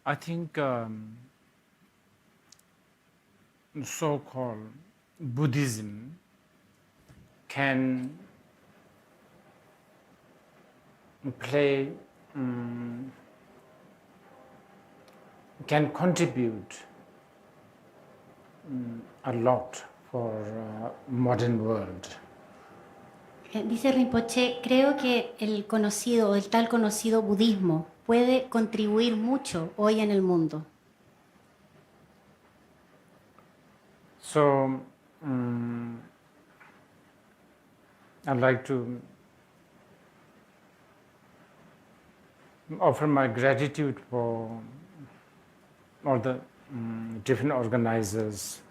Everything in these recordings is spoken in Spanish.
I think so-called Buddhism can play, can contribute a lot for modern world. Dice Rinpoche, creo que el conocido, el tal conocido budismo puede contribuir mucho hoy en el mundo. So I'd like to offer my gratitude for all the different organizers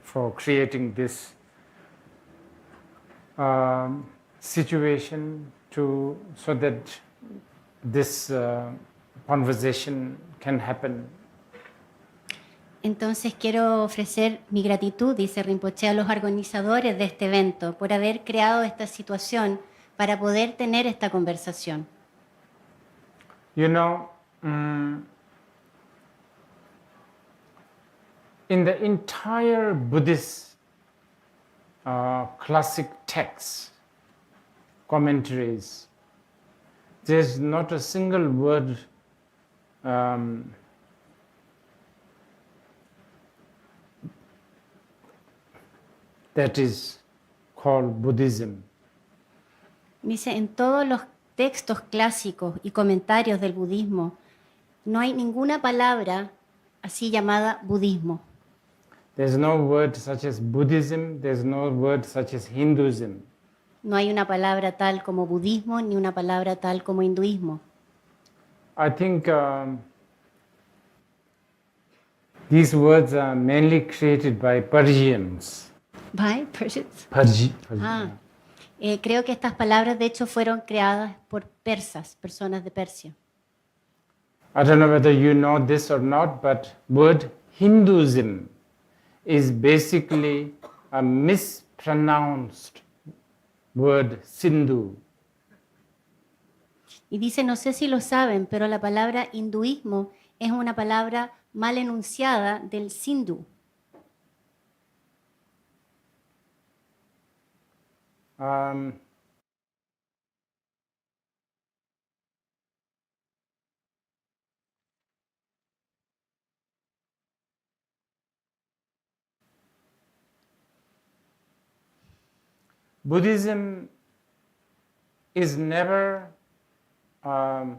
for creating this situation so that this conversation can happen. Entonces quiero ofrecer mi gratitud, dice Rinpoche, a los organizadores de este evento por haber creado esta situación para poder tener esta conversación. You know, in the entire Buddhist classic texts, commentaries, there's not a single word that is called Buddhism. Dice, en todos los textos clásicos y comentarios del budismo, no hay ninguna palabra así llamada budismo. There's no word such as Buddhism, there's no word such as Hinduism. No hay una palabra tal como budismo ni una palabra tal como hinduismo. I think these words are mainly created by Persians. ¿By Persians? Creo que estas palabras de hecho fueron creadas por persas, personas de Persia. I don't know whether you know this or not, but word Hinduism is basically a mispronounced word Sindhu. Y dice, no sé si lo saben, pero la palabra hinduismo es una palabra mal enunciada del sindhu. Buddhism is never a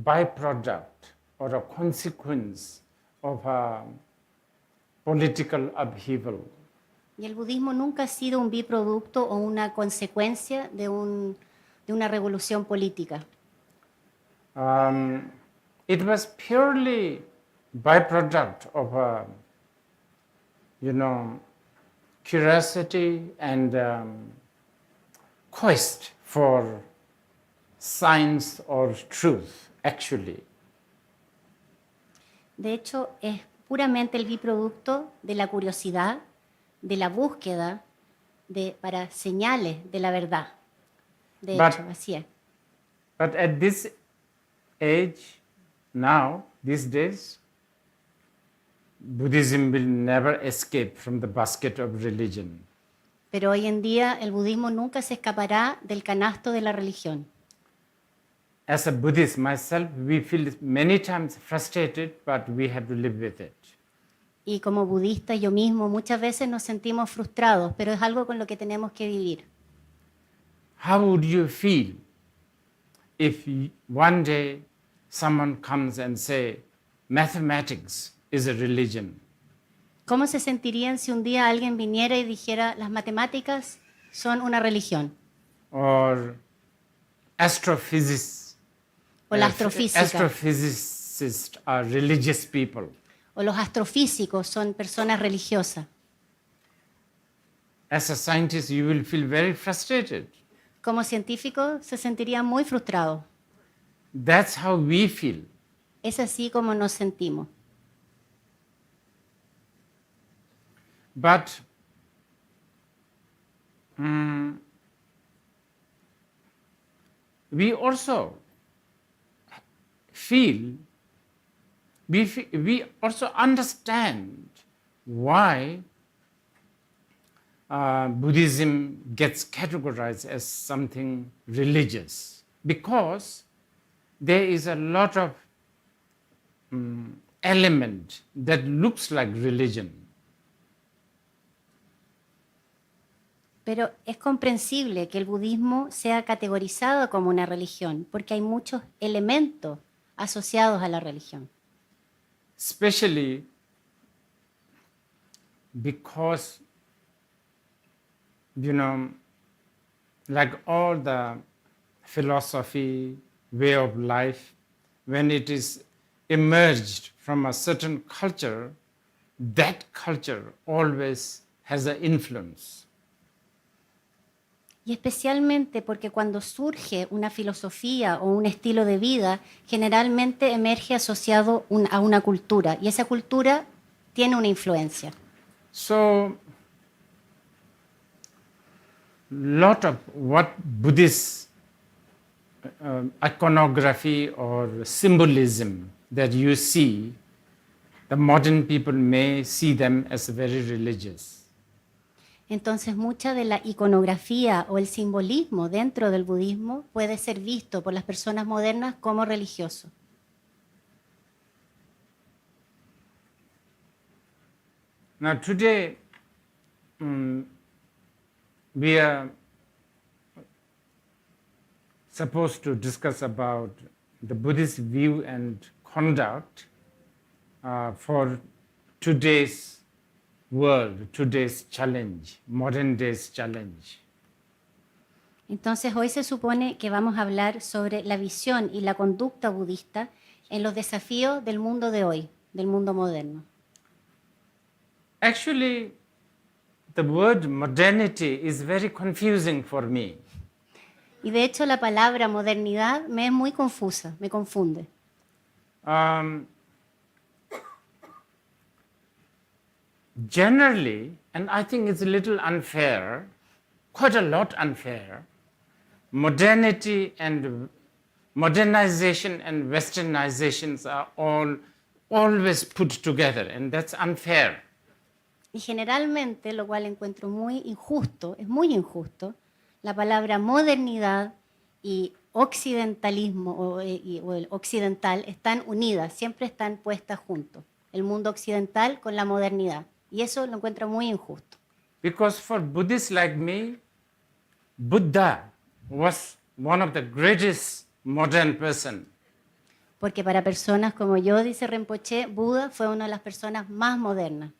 byproduct or a consequence of a political upheaval. Y el budismo nunca ha sido un biproducto o una consecuencia de una revolución política. It was purely byproduct of a, curiosity and quest for science or truth, actually. De hecho, es puramente el biproducto de la curiosidad, de la búsqueda para señales de la verdad. De hecho, así es. But at this age, now, these days, Buddhism will never escape from the basket of religion. Pero hoy en día el budismo nunca se escapará del canasto de la religión. As a Buddhist myself, we feel many times frustrated, but we have to live with it. Y como budista yo mismo muchas veces nos sentimos frustrados, pero es algo con lo que tenemos que vivir. How would you feel if one day someone comes and say, mathematics is a religion? ¿Cómo se sentirían si un día alguien viniera y dijera las matemáticas son una religión? Or astrophysics. O la astrofísica. Astrophysicists are religious people. O los astrofísicos son personas religiosas. As a scientist, you will feel very frustrated. Como científico se sentiría muy frustrado. That's how we feel. Es así como nos sentimos. But we also feel we also understand why Buddhism gets categorized as something religious, because there is a lot of element that looks like religion. Pero es comprensible que el budismo sea categorizado como una religión, porque hay muchos elementos asociados a la religión. Especially because, like all the philosophy, way of life, when it is emerged from a certain culture, that culture always has an influence. Y especialmente porque cuando surge una filosofía o un estilo de vida, generalmente emerge asociado a una cultura, y esa cultura tiene una influencia. So, lot of what Buddhist iconography or symbolism that you see, the modern people may see them as very religious. Entonces, mucha de la iconografía o el simbolismo dentro del budismo puede ser visto por las personas modernas como religioso. Now today, we are supposed to discuss about the Buddhist view and conduct for today's world, today's challenge, modern day's challenge. Entonces, hoy se supone que vamos a hablar sobre la visión y la conducta budista en los desafíos del mundo de hoy, del mundo moderno. Actually, the word modernity is very confusing for me. Y de hecho la palabra modernidad me es muy confusa, me confunde. Generally, and I think it's a little unfair, quite a lot unfair, modernity and modernization and westernizations are always put together, and that's unfair. Y generalmente, lo cual encuentro muy injusto, es muy injusto, la palabra modernidad y occidentalismo o el occidental están unidas, siempre están puestas juntos. El mundo occidental con la modernidad. Y eso lo encuentro muy injusto. Because for Buddhists like me, Buddha was one of the greatest modern person. Porque para personas como yo, dice Rinpoche, Buda fue una de las personas más modernas.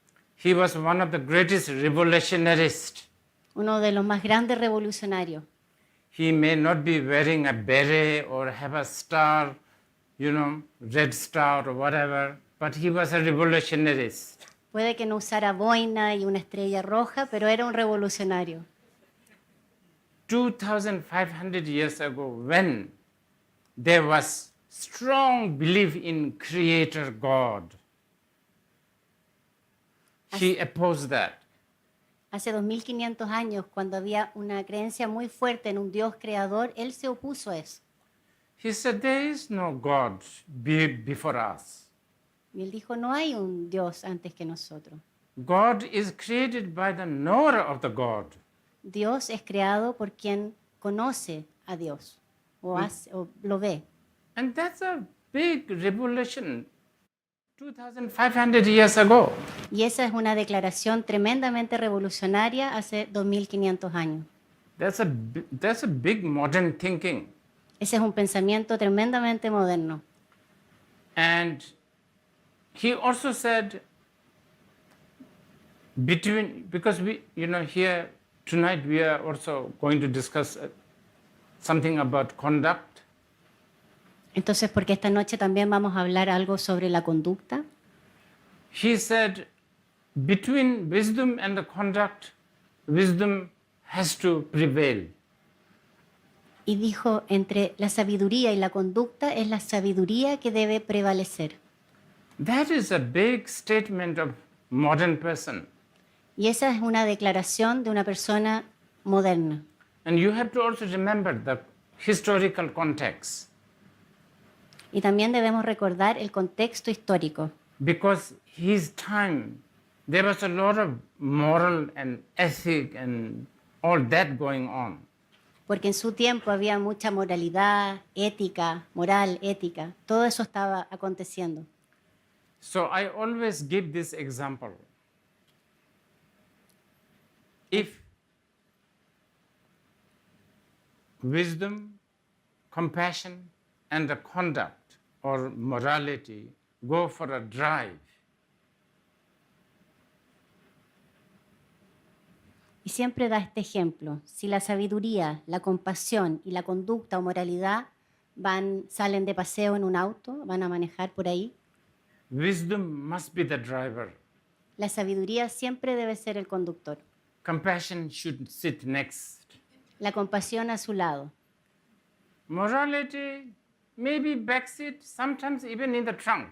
He was one of the greatest revolutionists. Uno de los más grandes revolucionarios. He may not be wearing a beret or have a star, red star or whatever, but he was a revolutionist. Puede que no usara boina y una estrella roja, pero era un revolucionario. 2,500 years ago, when there was strong belief in Creator God, he opposed that. Hace 2500 años, cuando había una creencia muy fuerte en un Dios creador, él se opuso a eso. He said, there is no God before us. Y él dijo, no hay un Dios antes que nosotros. God is created by the knower of the God. Dios es creado por quien conoce a Dios o lo ve. And that's a big revolution 2,500 years ago. Y esa es una declaración tremendamente revolucionaria hace 2500 años. That's a big modern thinking. Ese es un pensamiento tremendamente moderno. And he also said, because here tonight we are also going to discuss something about conduct. Entonces, porque esta noche también vamos a hablar algo sobre la conducta. He said, between wisdom and the conduct, wisdom has to prevail. Y dijo, entre la sabiduría y la conducta es la sabiduría que debe prevalecer. That is a big statement of modern person. Y esa es una declaración de una persona moderna. And you have to also remember the historical context. Y también debemos recordar el contexto histórico, because his time there was a lot of moral and ethic and all that going on. porque en su tiempo había mucha moralidad, ética, moral, ética, todo eso estaba aconteciendo. So I always give this example. If wisdom, compassion, and the conduct or morality go for a drive, Y siempre da este ejemplo. Si la sabiduría, la compasión y la conducta o moralidad salen de paseo en un auto, van a manejar por ahí, wisdom must be the driver. la sabiduría siempre debe ser el conductor. Compassion should sit next. La compasión a su lado. Morality, maybe backseat, sometimes even in the trunk.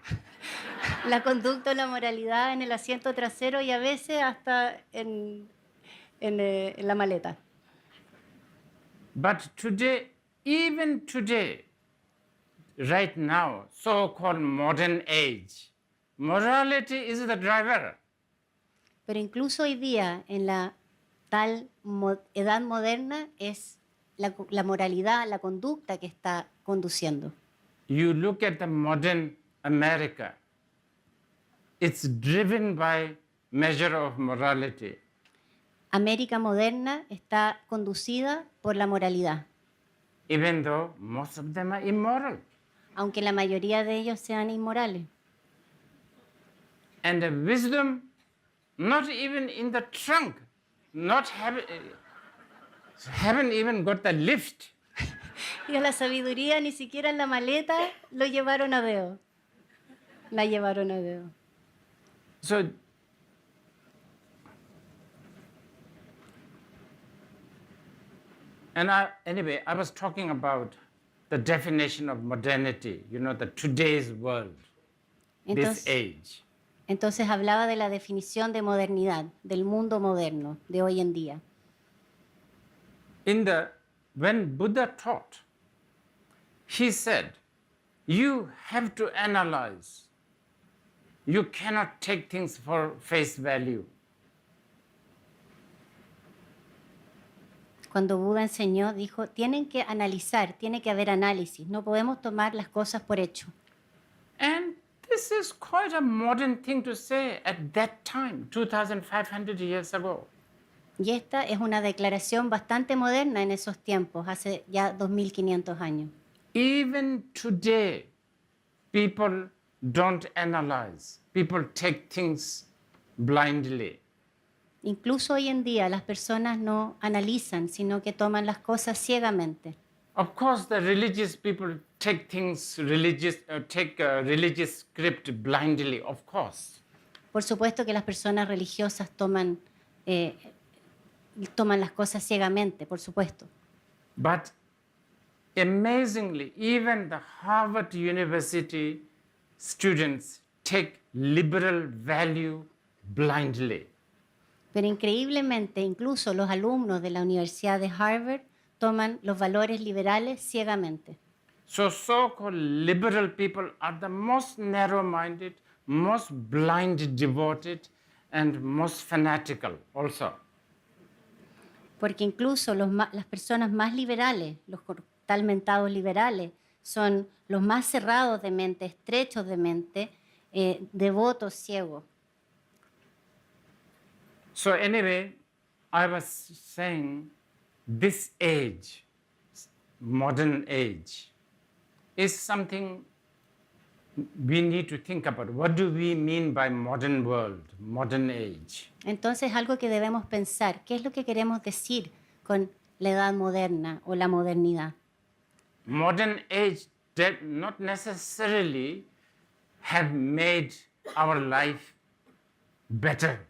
La conducta o la moralidad en el asiento trasero y a veces hasta en la maleta. But today, even today, right now, so-called modern age, morality is the driver. Pero incluso hoy día, en la edad moderna, es la moralidad, la conducta que está conduciendo. You look at the modern America, it's driven by measure of morality. América moderna está conducida por la moralidad, Even though most of them are immoral. aunque la mayoría de ellos sean inmorales. And the wisdom, not even in the trunk, haven't even got the lift. Y a la sabiduría ni siquiera en la maleta lo llevaron a dedo. La llevaron a dedo. So, anyway, I was talking about the definition of modernity, the today's world, this Entonces, age. entonces hablaba de la definición de modernidad, del mundo moderno de hoy en día. When Buddha taught, he said, you have to analyze. You cannot take things for face value. Cuando Buda enseñó, dijo, tienen que analizar, tiene que haber análisis, no podemos tomar las cosas por hecho. And this is quite a modern thing to say at that time, 2,500 years ago. Y esta es una declaración bastante moderna en esos tiempos, hace ya 2500 años. Even today, people don't analyze. People take things blindly. Incluso hoy en día las personas no analizan, sino que toman las cosas ciegamente. Of course, the religious people take religious script blindly, of course. Por supuesto que las personas religiosas toman las cosas ciegamente, por supuesto. But amazingly, even the Harvard University students take liberal value blindly. Pero increíblemente, incluso los alumnos de la Universidad de Harvard toman los valores liberales ciegamente. So-called liberal people are the most narrow-minded, most blind devoted, and most fanatical also. Porque incluso las personas más liberales, los tal mentados liberales, son los más cerrados de mente, estrechos de mente, devotos, ciegos. So anyway, I was saying this age, modern age, is something we need to think about. What do we mean by modern world, modern age? Entonces, algo que debemos pensar, ¿qué es lo que queremos decir con la edad moderna o la modernidad? Modern age that not necessarily have made our life better.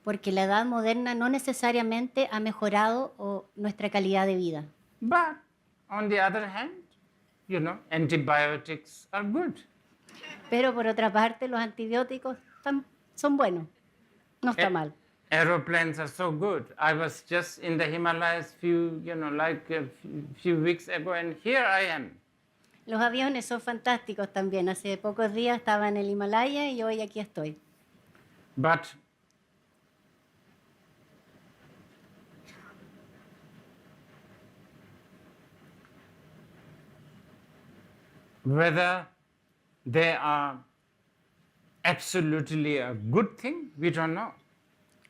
Porque la edad moderna no necesariamente ha mejorado nuestra calidad de vida. But on the other hand, antibiotics are good. Pero por otra parte, los antibióticos son buenos. No está mal. Aeroplanes are so good. I was just in the Himalayas few weeks ago, and here I am. Los aviones son fantásticos también. Hace pocos días estaba en el Himalaya y hoy aquí estoy. But whether they are absolutely a good thing, we don't know.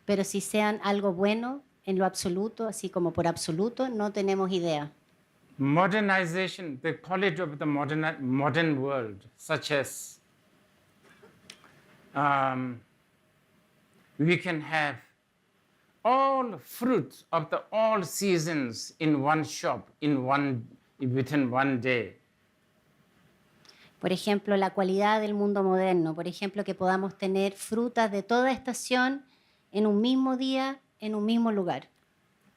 Pero si sean algo bueno en lo absoluto, así como por absoluto, no tenemos idea. Modernization, the quality of the modern world, such as we can have all fruits of the all seasons in one shop within one day. Por ejemplo, la cualidad del mundo moderno. Por ejemplo, que podamos tener frutas de toda estación en un mismo día, en un mismo lugar.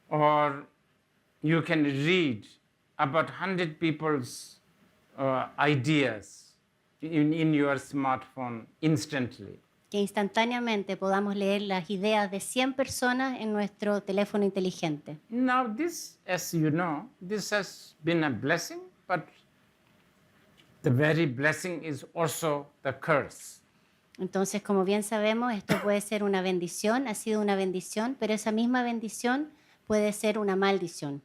Or you can read about 100 people's ideas in your smartphone instantly. Que instantáneamente podamos leer las ideas de 100 personas en nuestro teléfono inteligente. Now this, as you know, this has been a blessing, but the very blessing is also the curse. Entonces, como bien sabemos, esto puede ser una bendición, ha sido una bendición, pero esa misma bendición puede ser una maldición.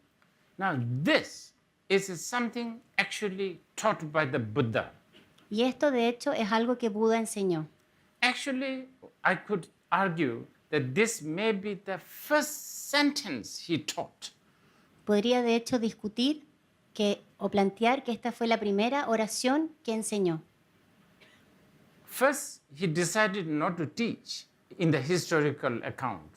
Now this is something actually taught by the Buddha. Y esto, de hecho, es algo que Buda enseñó. Actually, I could argue that this may be the first sentence he taught. Podría, de hecho, discutir o plantear que esta fue la primera oración que enseñó. First, he decided not to teach in the historical account.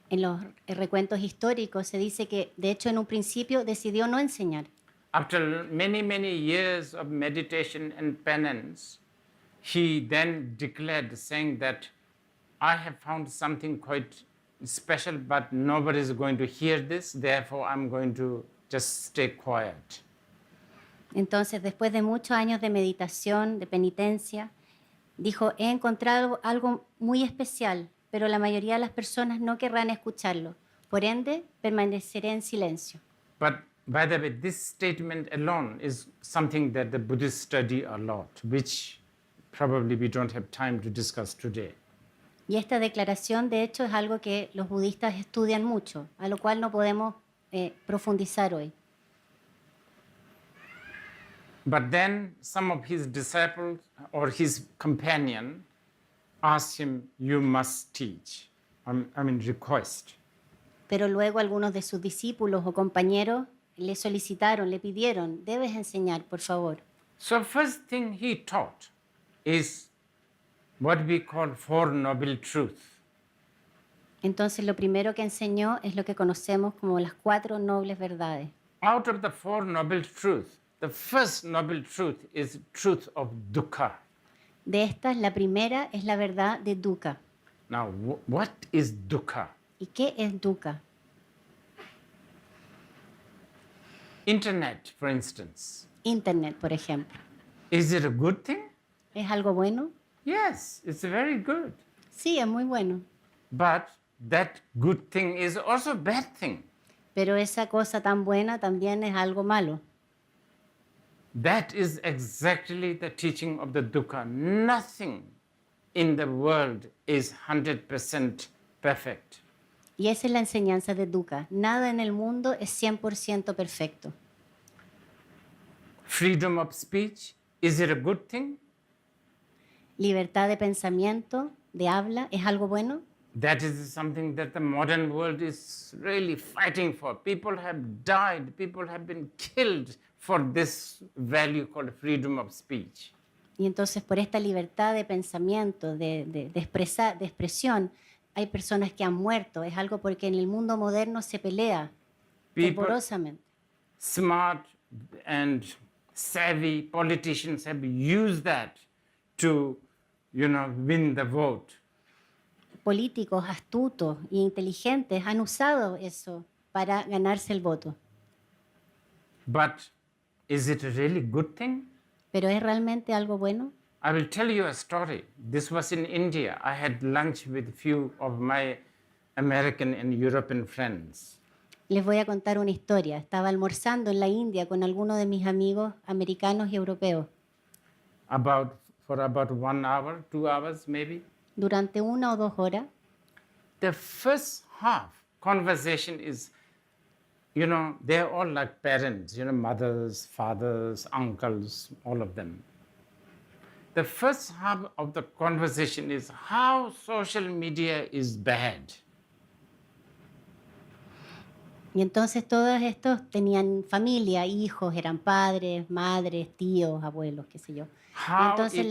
En los recuentos históricos se dice que, de hecho, en un principio decidió no enseñar. After many, many years of meditation and penance, he then declared, saying that I have found something quite special, but nobody is going to hear this, therefore I'm going to just stay quiet. Entonces, después de muchos años de meditación, de penitencia, dijo, he encontrado algo muy especial, pero la mayoría de las personas no querrán escucharlo. Por ende, permaneceré en silencio. But by the way, this statement alone is something that the Buddhists study a lot, which probably we don't have time to discuss today. Y esta declaración, de hecho, es algo que los budistas estudian mucho, a lo cual no podemos profundizar hoy. But then some of his disciples or his companion asked him, you must teach. Request. Pero luego algunos de sus discípulos o compañeros le solicitaron, le pidieron, debes enseñar, por favor. So first thing he taught is what we call Four Noble Truths. Entonces lo primero que enseñó es lo que conocemos como las 4 nobles verdades. Out of the Four Noble Truths, the first noble truth is truth of dukkha. De estas, la primera es la verdad de dukkha. Now, what is dukkha? ¿Y qué es dukkha? Internet, for instance. Internet, por ejemplo. Is it a good thing? ¿Es algo bueno? Yes, it's very good. Sí, es muy bueno. But that good thing is also a bad thing. Pero esa cosa tan buena también es algo malo. That is exactly the teaching of the dukkha. Nothing in the world is 100% perfect. Y esa es la enseñanza de dukkha. Nada en el mundo es 100% perfecto. Freedom of speech, is it a good thing? Libertad de pensamiento, de habla, ¿es algo bueno? That is something that the modern world is really fighting for. People have died, people have been killed for this value called freedom of speech. Y entonces por esta libertad de pensamiento, de expresión, hay personas que han muerto. Es algo porque en el mundo moderno se pelea fervorosamente. Smart and savvy politicians have used that to, win the vote. Políticos astutos e inteligentes han usado eso para ganarse el voto. But is it a really good thing? ¿Pero es realmente algo bueno? I will tell you a story. This was in India. I had lunch with a few of my American and European friends. Les voy a contar una historia. Estaba almorzando en la India con algunos de mis amigos americanos y europeos. For about 1 hour, 2 hours maybe. Durante 1 o 2 horas, The first half conversation is, they're all like parents, mothers, fathers, uncles, all of them. The first half of the conversation is how social media is bad. y entonces todos estos tenían familia, hijos, eran padres, madres, tíos, abuelos, qué sé yo. Y How entonces it-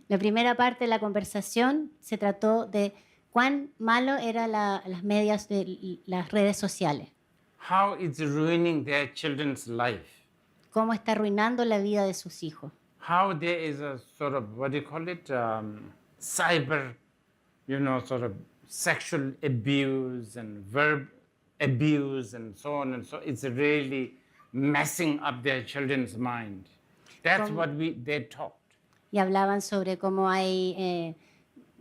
la primera parte de la conversación se trató de cuán malo eran las medias de las redes sociales, How it's ruining their children's life. cómo está arruinando la vida de sus hijos. How there is a sort of, what do you call it, cyber, sort of sexual abuse and verb abuse and so on and so. It's really messing up their children's mind. That's Como- what they talked. Y hablaban sobre cómo hay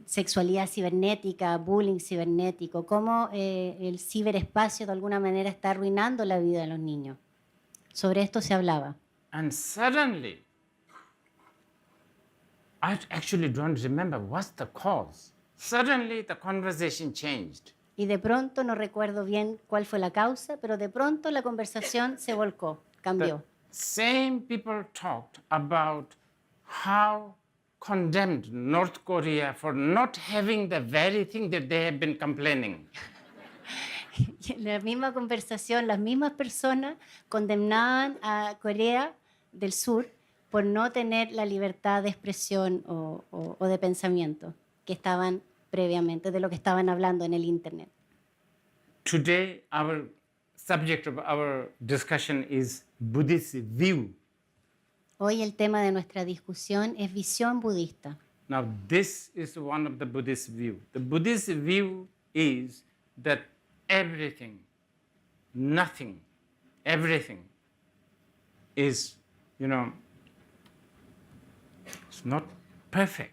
sexualidad cibernética, bullying cibernético, cómo el ciberespacio de alguna manera está arruinando la vida de los niños. Sobre esto se hablaba. And suddenly, I actually don't remember what's the cause. Suddenly, the conversation changed. Y de pronto, no recuerdo bien cuál fue la causa, pero de pronto la conversación se volcó, The cambió. same people talked about how condemned North Korea for not having the very thing that they have been complaining. Y en la misma conversación, las mismas personas condenaban a Corea del Sur por no tener la libertad de expresión o de pensamiento que estaban previamente, de lo que estaban hablando en el Internet. Today, our subject of our discussion is Buddhist view. Hoy el tema de nuestra discusión es visión budista. Now, this is one of the Buddhist view. The Buddhist view is that everything, nothing, everything is, it's not perfect.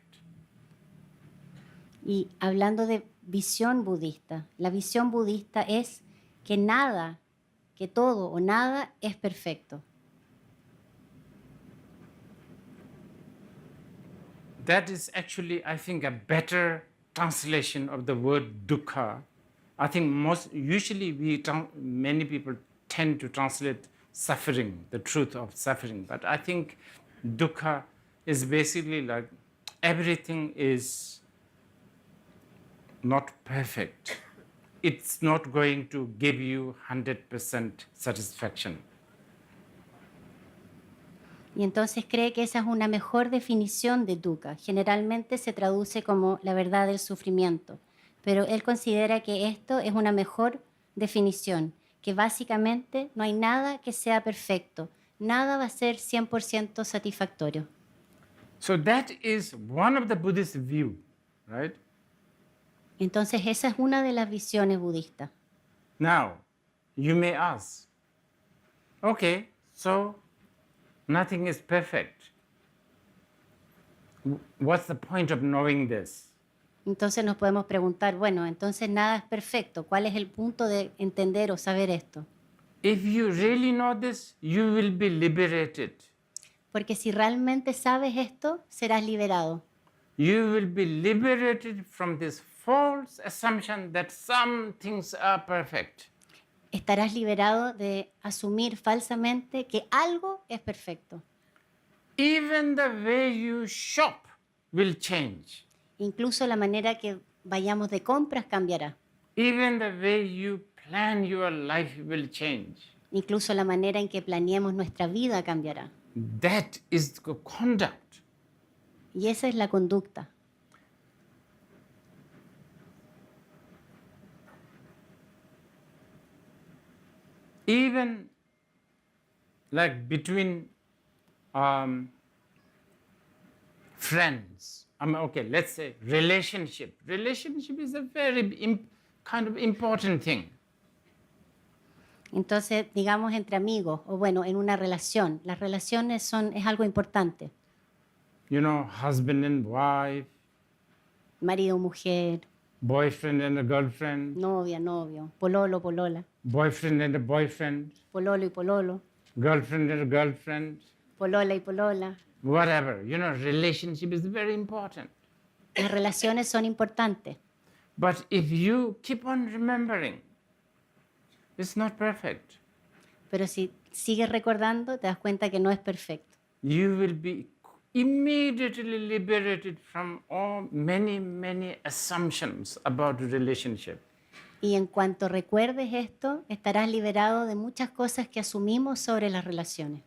Y hablando de visión budista, la visión budista es que nada, que todo o nada es perfecto. That is actually, I think, a better translation of the word dukkha. I think usually many people tend to translate suffering, the truth of suffering. But I think dukkha is basically like everything is not perfect. It's not going to give you 100% satisfaction. Y entonces cree que esa es una mejor definición de dukkha. Generalmente se traduce como la verdad del sufrimiento, pero él considera que esto es una mejor definición, que básicamente no hay nada que sea perfecto, nada va a ser 100% satisfactorio. So that is one of the Buddhist view, right? Entonces esa es una de las visiones budistas. Now, you may ask, okay, so nothing is perfect. What's the point of knowing this? Entonces nos podemos preguntar, bueno, entonces nada es perfecto. ¿Cuál es el punto de entender o saber esto? If you really know this, you will be liberated. Porque si realmente sabes esto, serás liberado. You will be liberated from this false assumption that some things are perfect. Estarás liberado de asumir falsamente que algo es perfecto. Even the way you shop will change. Incluso la manera que vayamos de compras cambiará. Even the way you plan your life will change. Incluso la manera en que planeemos nuestra vida cambiará. That is the conduct. Y esa es la conducta. Even like between friends. Okay, let's say relationship. Relationship is a very kind of important thing. Entonces, digamos entre amigos o bueno, en una relación. Las relaciones es algo importante. Husband and wife, Marido, mujer, boyfriend and a girlfriend, novia, novio, pololo, polola. boyfriend and a boyfriend, pololo y pololo, girlfriend and a girlfriend, polola y polola. whatever. Relationship is very important. Las relaciones son importantes, But if you keep on remembering, it's not perfect. pero si sigues recordando, te das cuenta que no es perfecto. You will be immediately liberated from many assumptions about relationship. Y en cuanto recuerdes esto, estarás liberado de muchas cosas que asumimos sobre las relaciones.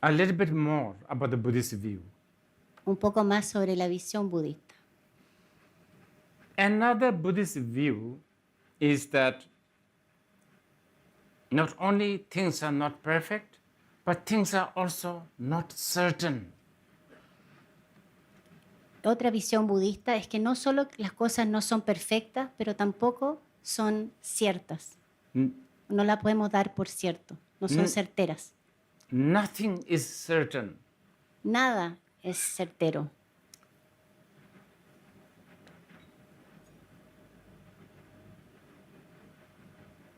A little bit more about the Buddhist view. Un poco más sobre la visión budista. Another Buddhist view is that not only things are not perfect, but things are also not certain. Otra visión budista es que no solo las cosas no son perfectas, pero tampoco son ciertas. No la podemos dar por cierto, no son certeras. Nothing is certain. Nada es certero.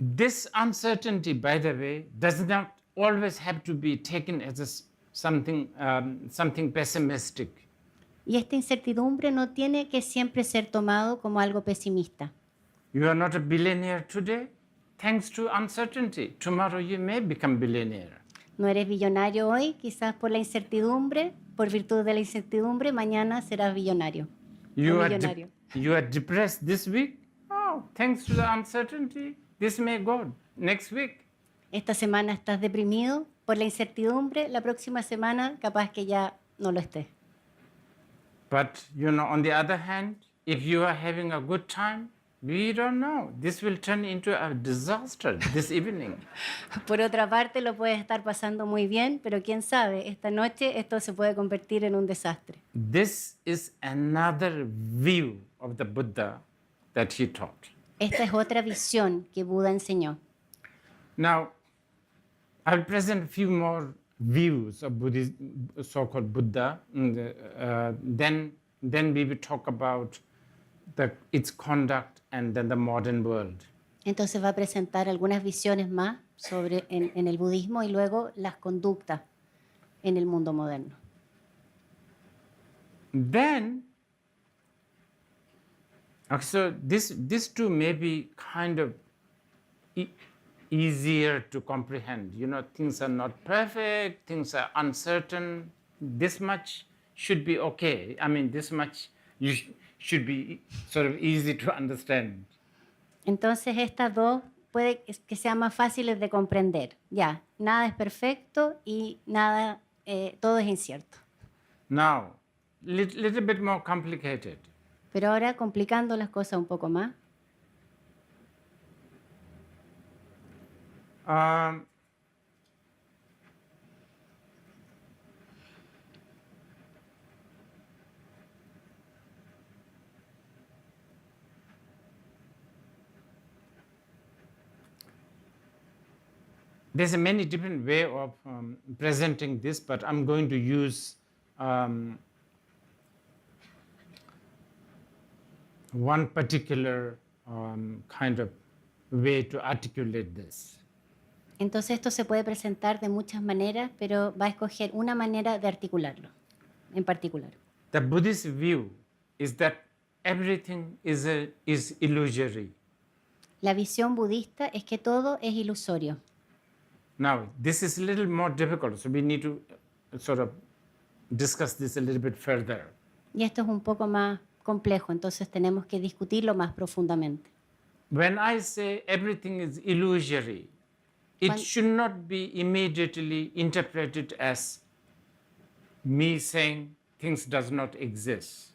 This uncertainty, by the way, does not always have to be taken as something pessimistic. Y esta incertidumbre no tiene que siempre ser tomado como algo pesimista. You are not a billionaire today, thanks to uncertainty. Tomorrow you may become billionaire. No eres billonario hoy, quizás por la incertidumbre, por virtud de la incertidumbre, mañana serás billonario. You o are, millonario. you are depressed this week. Oh, thanks to the uncertainty, this may go next week. Esta semana estás deprimido por la incertidumbre, la próxima semana capaz que ya no lo estés. But on the other hand, if you are having a good time, we don't know. This will turn into a disaster this evening. Por otra parte, lo puedes estar pasando muy bien, pero quién sabe, esta noche esto se puede convertir en un desastre. This is another view of the Buddha that he taught. Esta es otra visión que Buda enseñó. Now, I'll present a few more views of Buddhism, so-called Buddha. Then we will talk about its conduct and then the modern world. Entonces va a presentar algunas visiones más sobre en el budismo y luego las conductas en el mundo moderno. Then, so this too may be kind of easier to comprehend. Things are not perfect, things are uncertain. This much should be okay. I mean, this much should be sort of easy to understand. Entonces estas dos puede que sean más fáciles de comprender. Ya, nada es perfecto y nada, todo es incierto. Now, little bit more complicated. Pero ahora complicando las cosas un poco más. There's a many different way of presenting this, but I'm going to use one particular kind of way to articulate this. Entonces esto se puede presentar de muchas maneras, pero va a escoger una manera de articularlo en particular. The Buddhist view is that everything is illusory. La visión budista es que todo es ilusorio. Now, this is a little more difficult, so we need to sort of discuss this a little bit further. Y esto es un poco más complejo, entonces tenemos que discutirlo más profundamente. When I say everything is illusory, it should not be immediately interpreted as me saying things does not exist.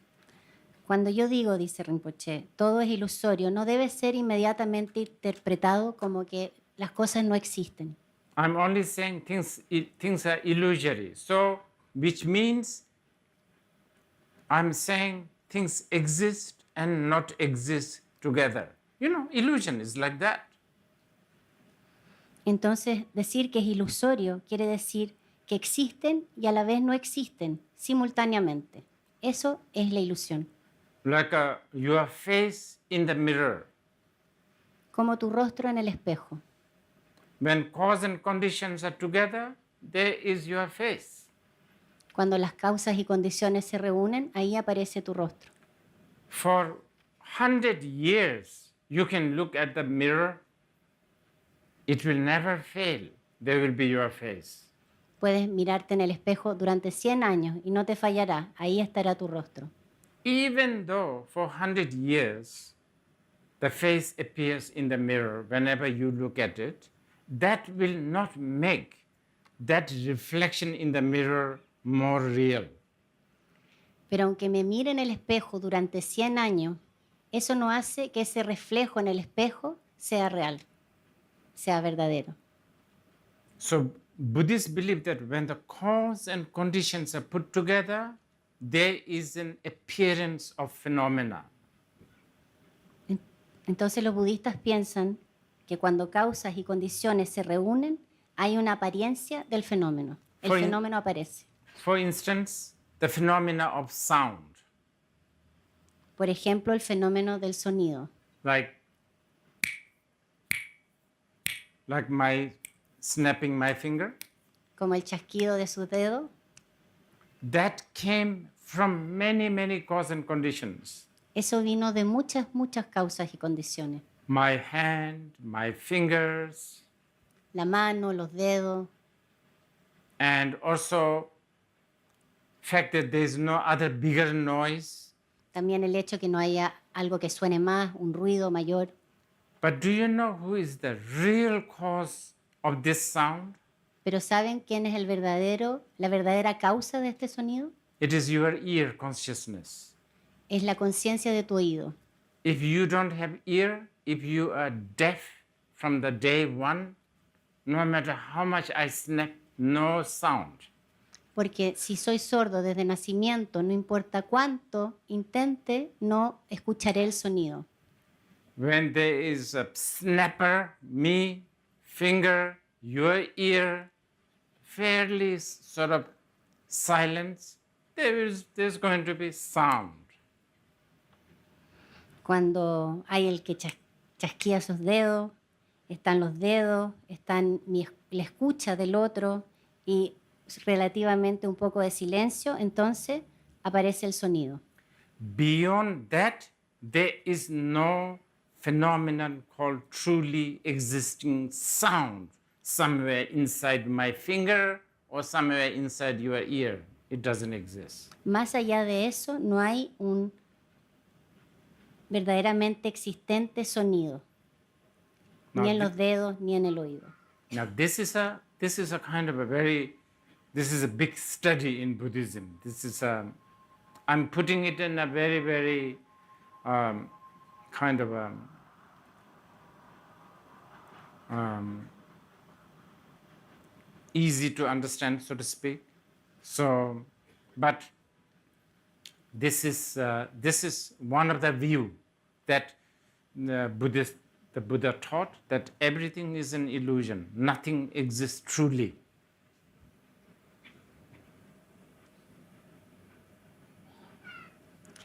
Cuando yo digo, dice Rinpoche, todo es ilusorio, no debe ser inmediatamente interpretado como que las cosas no existen. I'm only saying things are illusory. So, which means I'm saying things exist and not exist together. Illusion is like that. Entonces, decir que es ilusorio quiere decir que existen y a la vez no existen simultáneamente. Eso es la ilusión. Like your face in the mirror. como tu rostro en el espejo. When cause and conditions are together, there is your face. Cuando las causas y condiciones se reúnen, ahí aparece tu rostro. For 100 years, you can look at the mirror. It will never fail. There will be your face. Puedes mirarte en el espejo durante 100 años y no te fallará, ahí estará tu rostro. Even though for 100 years, the face appears in the mirror whenever you look at it, that will not make that reflection in the mirror more real. Pero aunque me mire en el espejo durante 100 años, eso no hace que ese reflejo en el espejo sea real, sea verdadero. So Buddhists believe that when the cause and conditions are put together, there is an appearance of phenomena. Entonces los budistas piensan que cuando causas y condiciones se reúnen, hay una apariencia del fenómeno. El For in- fenómeno aparece. For instance, the phenomena of sound, Por ejemplo, el fenómeno del sonido, like my snapping my finger, como el chasquido de sus dedos, that came from many, many cause and conditions. eso vino de muchas, muchas causas y condiciones. My hand, my fingers, La mano, los dedos, and also fact that there is no other bigger noise. también el hecho que no haya algo que suene más, un ruido mayor. But do you know who is the real cause of this sound? Pero ¿saben quién es la verdadera causa de este sonido? It is your ear consciousness. Es la conciencia de tu oído. If you don't have ear, if you are deaf from the day one, no matter how much I snap, no sound. Porque si soy sordo desde nacimiento, no importa cuánto intente, no escucharé el sonido. When there is a snapper, me, finger, your ear, fairly sort of silence, there's going to be sound. Cuando hay el que chasquea sus dedos, están los dedos, están la escucha del otro y relativamente un poco de silencio, entonces aparece el sonido. Beyond that, there is no phenomenon called truly existing sound somewhere inside my finger or somewhere inside your ear. It doesn't exist. Más allá de eso, no hay un verdaderamente existente sonido, No, ni en thi- los dedos ni en el oído. Now this is a kind of a this is a big study in Buddhism. I'm putting it in a very, very kind of easy to understand, so to speak. So, but this is one of the view that the Buddha taught, that everything is an illusion, nothing exists truly.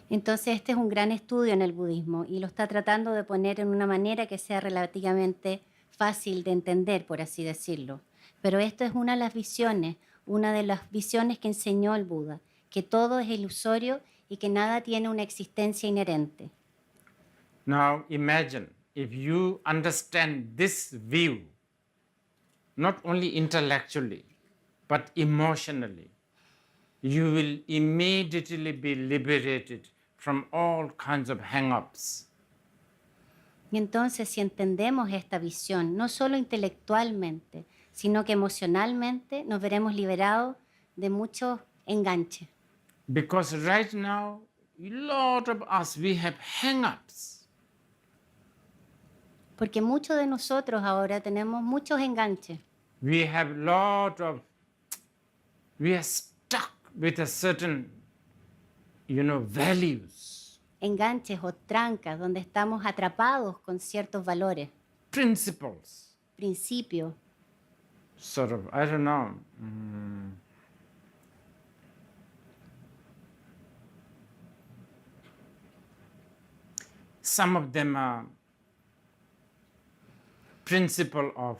Entonces este es un gran estudio en el budismo y lo está tratando de poner en una manera que sea relativamente fácil de entender, por así decirlo. Pero esto es una de las visiones que enseñó el Buda, que todo es ilusorio y que nada tiene una existencia inherente. Now imagine if you understand this view, not only intellectually, but emotionally, you will immediately be liberated from all kinds of hang-ups. Y entonces si entendemos esta visión, no solo intelectualmente, sino que emocionalmente, nos veremos liberados de muchos enganches. Because right now, a lot of us, we have hang-ups. Porque muchos de nosotros ahora tenemos muchos enganches. We are stuck with a certain, values, Enganches o trancas donde estamos atrapados con ciertos valores, principles, principios, sort of, I don't know. Some of them are principle of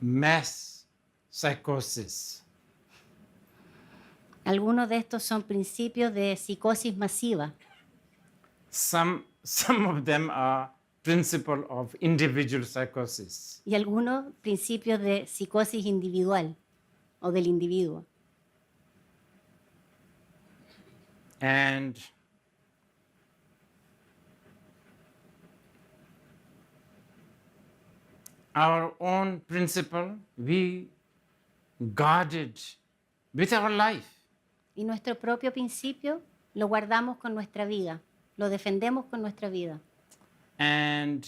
mass psychosis. Algunos de estos son principios de psicosis masiva Some of them are principle of individual psychosis. y algunos principios de psicosis individual o del individuo. And our own principle, we guard it with our life. Y nuestro propio principio lo guardamos con nuestra vida, lo defendemos con nuestra vida. And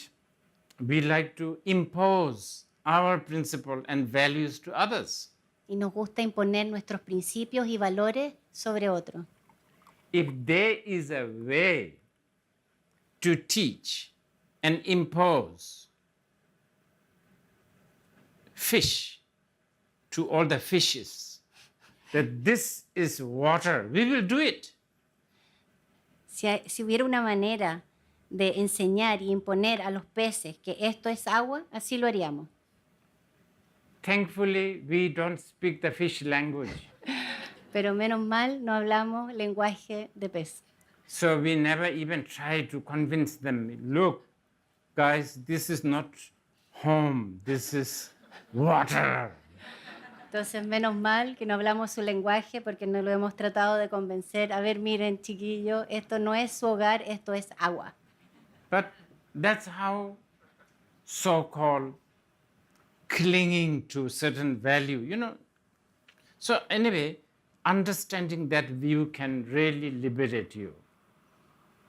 we like to impose our principle and values to others. Y nos gusta imponer nuestros principios y valores sobre otros. If there is a way to teach and impose fish to all the fishes that this is water, we will do it. Si hubiera una manera de enseñar y imponer a los peces que esto es agua, así lo haríamos. Thankfully, we don't speak the fish language. Pero menos mal no hablamos lenguaje de pez. So we never even try to convince them, look, guys, this is not home, this is water. Entonces, menos mal que no hablamos su lenguaje porque no lo hemos tratado de convencer. A ver, miren, chiquillo, esto no es su hogar, esto es agua. But that's how so-called clinging to certain value, So anyway, understanding that view can really liberate you.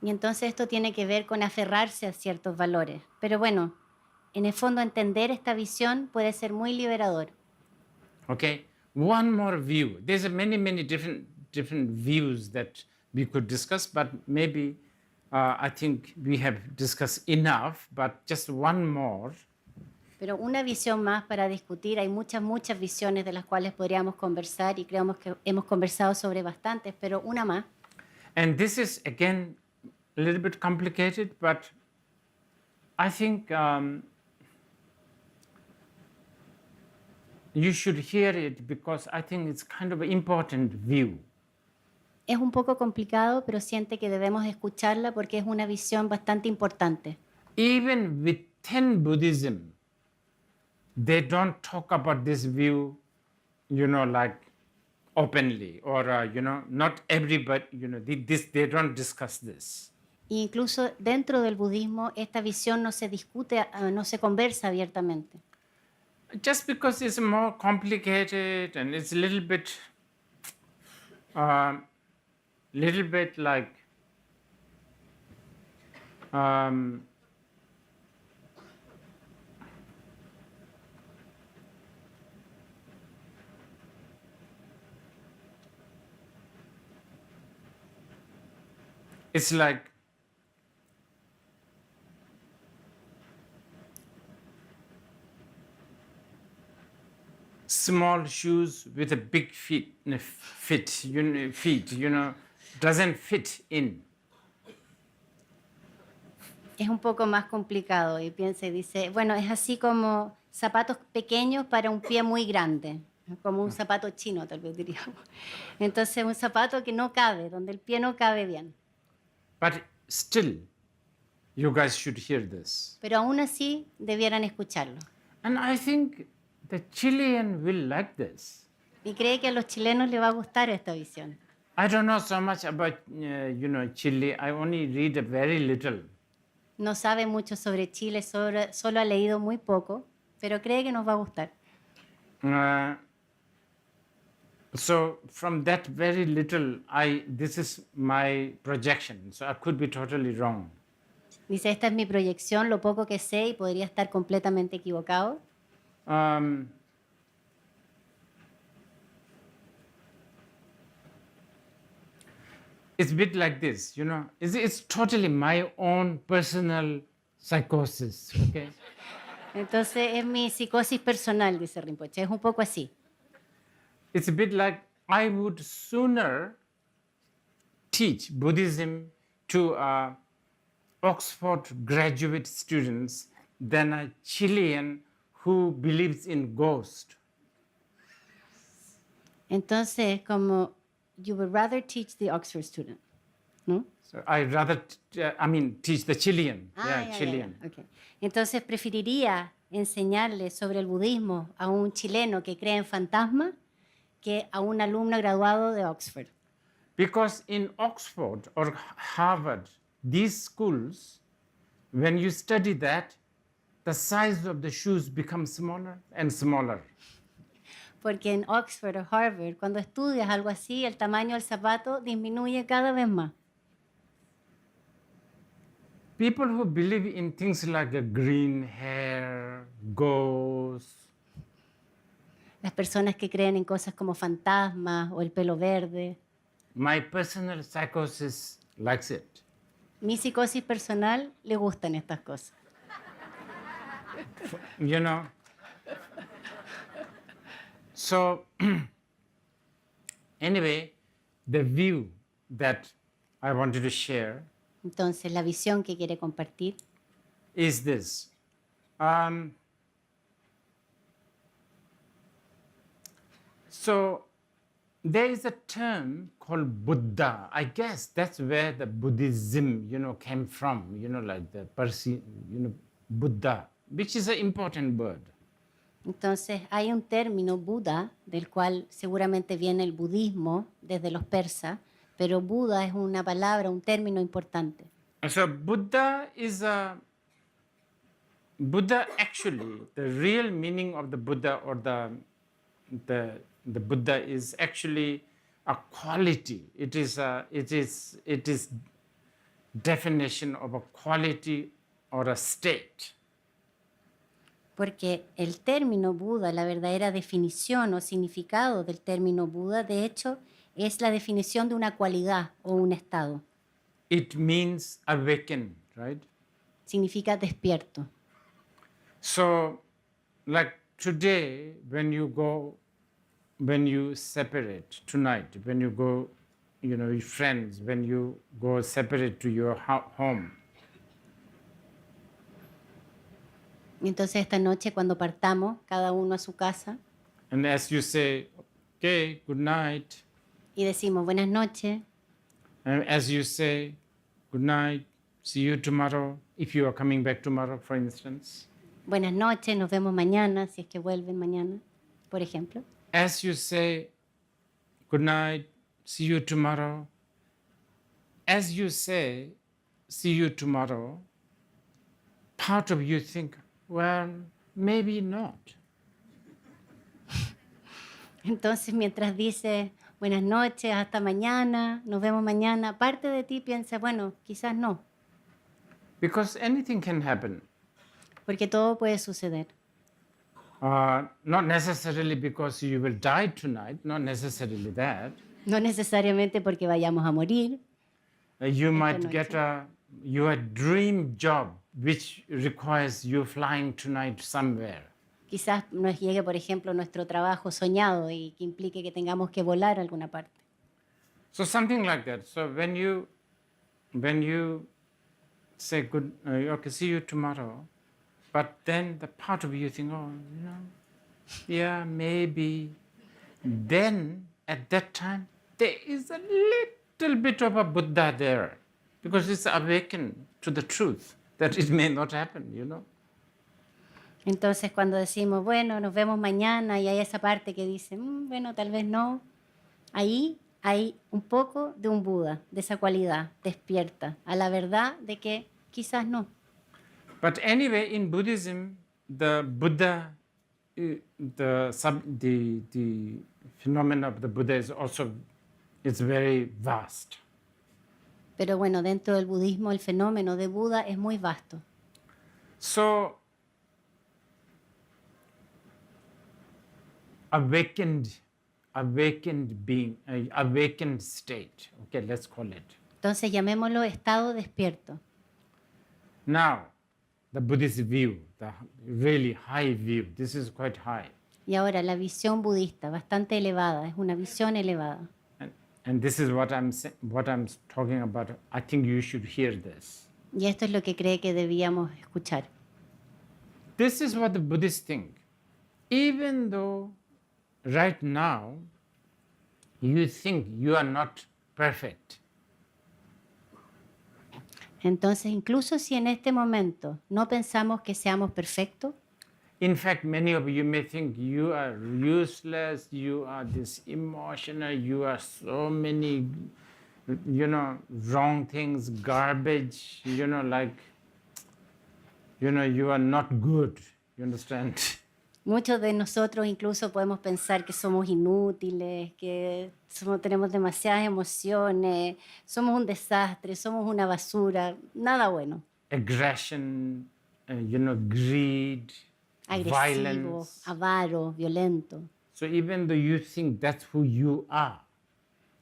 Y entonces esto tiene que ver con aferrarse a ciertos valores. Pero bueno, en el fondo entender esta visión puede ser muy liberador. Okay, one more view. There's many different views that we could discuss, but maybe I think we have discussed enough, but just one more. Pero una visión más para discutir. Hay muchas visiones de las cuales podríamos conversar y creemos que hemos conversado sobre bastantes, pero una más. And this is again a little bit complicated, but I think you should hear it because I think it's kind of an important view. Es un poco complicado, pero siente que debemos escucharla porque es una visión bastante importante. Even within Buddhism, they don't talk about this view, like openly, or not everybody, they don't discuss this. E incluso dentro del budismo esta visión no se discute, no se conversa abiertamente. Just because it's more complicated and it's a little bit like it's like small shoes with a big feet, doesn't fit in. Es un poco más complicado y piensa y dice, bueno, es así como zapatos pequeños para un pie muy grande, como un zapato chino tal vez diríamos. Entonces un zapato que no cabe, donde el pie no cabe bien. But still, you guys should hear this. Pero aún así debieran escucharlo. And I think the Chilean will like this. Y cree que a los chilenos les va a gustar esta visión. I don't know so much about, Chile. I only read a very little. No sabe mucho sobre Chile, solo ha leído muy poco, pero cree que nos va a gustar. So from that very little, this is my projection. So I could be totally wrong. Dice, esta es mi proyección, lo poco que sé y podría estar completamente equivocado. It's a bit like this, It's totally my own personal psychosis, okay? Entonces es mi psicosis personal, dice Rinpoche, es un poco así. It's a bit like I would sooner teach Buddhism to Oxford graduate students than a Chilean who believes in ghosts. Entonces, como you would rather teach the Oxford student, ¿no? So I rather, teach the Chilean. Chilean. Ok. Entonces, preferiría enseñarle sobre el budismo a un chileno que cree en fantasmas que a un alumno graduado de Oxford. Because in Oxford or Harvard, these schools, when you study that, the size of the shoes becomes smaller and smaller. Porque en Oxford o Harvard, cuando estudias algo así, el tamaño del zapato disminuye cada vez más. People who believe in things like a green hair, ghosts, Las personas que creen en cosas como fantasmas o el pelo verde. my personal psychosis likes it. Mi psicosis personal le gustan estas cosas. You know? So, anyway, the view that I wanted to share Entonces, la visión que quiere compartir is this. So, there is a term called Buddha. I guess that's where the Buddhism, came from, like the Buddha, which is an important word. Entonces, hay un término Buda, del cual seguramente viene el budismo desde los persas, pero Buda es una palabra, un término importante. So Buddha actually, the real meaning of the Buddha or the Buddha is actually a quality. It is definition of a quality or a state. Porque el término Buda, la verdadera definición o significado del término Buda, de hecho, es la definición de una cualidad o un estado. It means awaken, right? Significa despierto. So, like today, when you separate tonight, when you go, your friends, when you go separate to your home, Entonces esta noche cuando partamos, cada uno a su casa, and as you say, okay, good night, y decimos buenas noches, and as you say, good night, see you tomorrow, if you are coming back tomorrow, for instance, buenas noches, nos vemos mañana, si es que vuelven mañana, por ejemplo. as you say, good night, see you tomorrow, as you say, see you tomorrow, part of you think, well, maybe not. Entonces mientras dices buenas noches, hasta mañana, nos vemos mañana, parte de ti piensa, bueno, quizás no, Because anything can happen. porque todo puede suceder. Not necessarily because you will die tonight, not necessarily that. No necesariamente porque vayamos a morir, You might noche. get your dream job, which requires you flying tonight somewhere. quizás nos llegue, por ejemplo, nuestro trabajo soñado y que implique que tengamos que volar a alguna parte. So something like that. So when you say good, okay, see you tomorrow, but then the part of you think, oh, yeah, maybe. Then at that time there is a little bit of a Buddha there, because it's awakened to the truth that it may not happen. Entonces cuando decimos, bueno, nos vemos mañana y hay esa parte que dice, bueno, tal vez no, ahí hay un poco de un Buda, de esa cualidad, despierta a la verdad de que quizás no. But anyway, in Buddhism, the Buddha, the phenomenon of the Buddha is also very vast. Pero bueno, dentro del budismo el fenómeno de Buda es muy vasto. So, awakened being, awakened state. Okay, let's call it. Entonces llamémoslo estado despierto. Now, the Buddhist view, the really high view. This is quite high. Y ahora la visión budista, bastante elevada, es una visión elevada. And this is what I'm talking about. I think you should hear this. Y esto es lo que cree que debíamos escuchar. This is what the Buddhists think. Even though right now you think you are not perfect, Entonces, incluso si en este momento no pensamos que seamos perfectos, in fact, many of you may think you are useless, you are this emotional, you are so many, wrong things, garbage, like, you are not good. You understand? muchos de nosotros incluso podemos pensar que somos inútiles, que tenemos demasiadas emociones, somos un desastre, somos una basura, nada bueno, Aggression, greed, agresivo, violence. avaro, violento. So even though you think that's who you are,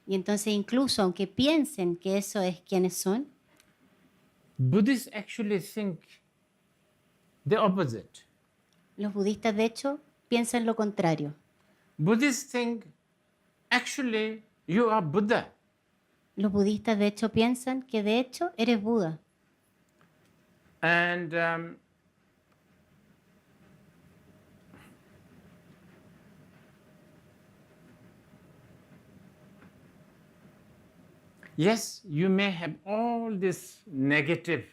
Y entonces incluso aunque piensen que eso es quienes son, Buddhists actually think the opposite. los budistas de hecho piensan lo contrario. Buddhists think actually you are Buddha. Los budistas de hecho piensan que de hecho eres Buda. And yes, you may have all these negative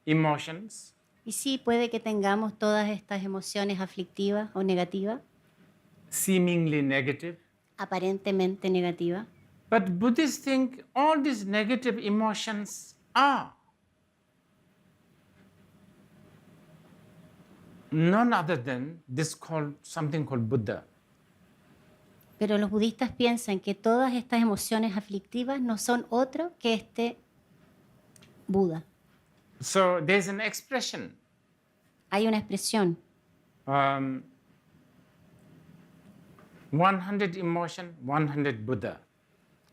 emotions, Y sí, puede que tengamos todas estas emociones aflictivas o negativas, seemingly negative. aparentemente negativas, But Buddhists think all these negative emotions are none other than something called Buddha. pero los budistas piensan que todas estas emociones aflictivas no son otro que este Buda. So there's an expression. Hay una expresión, 100 emotion, 100 Buddha.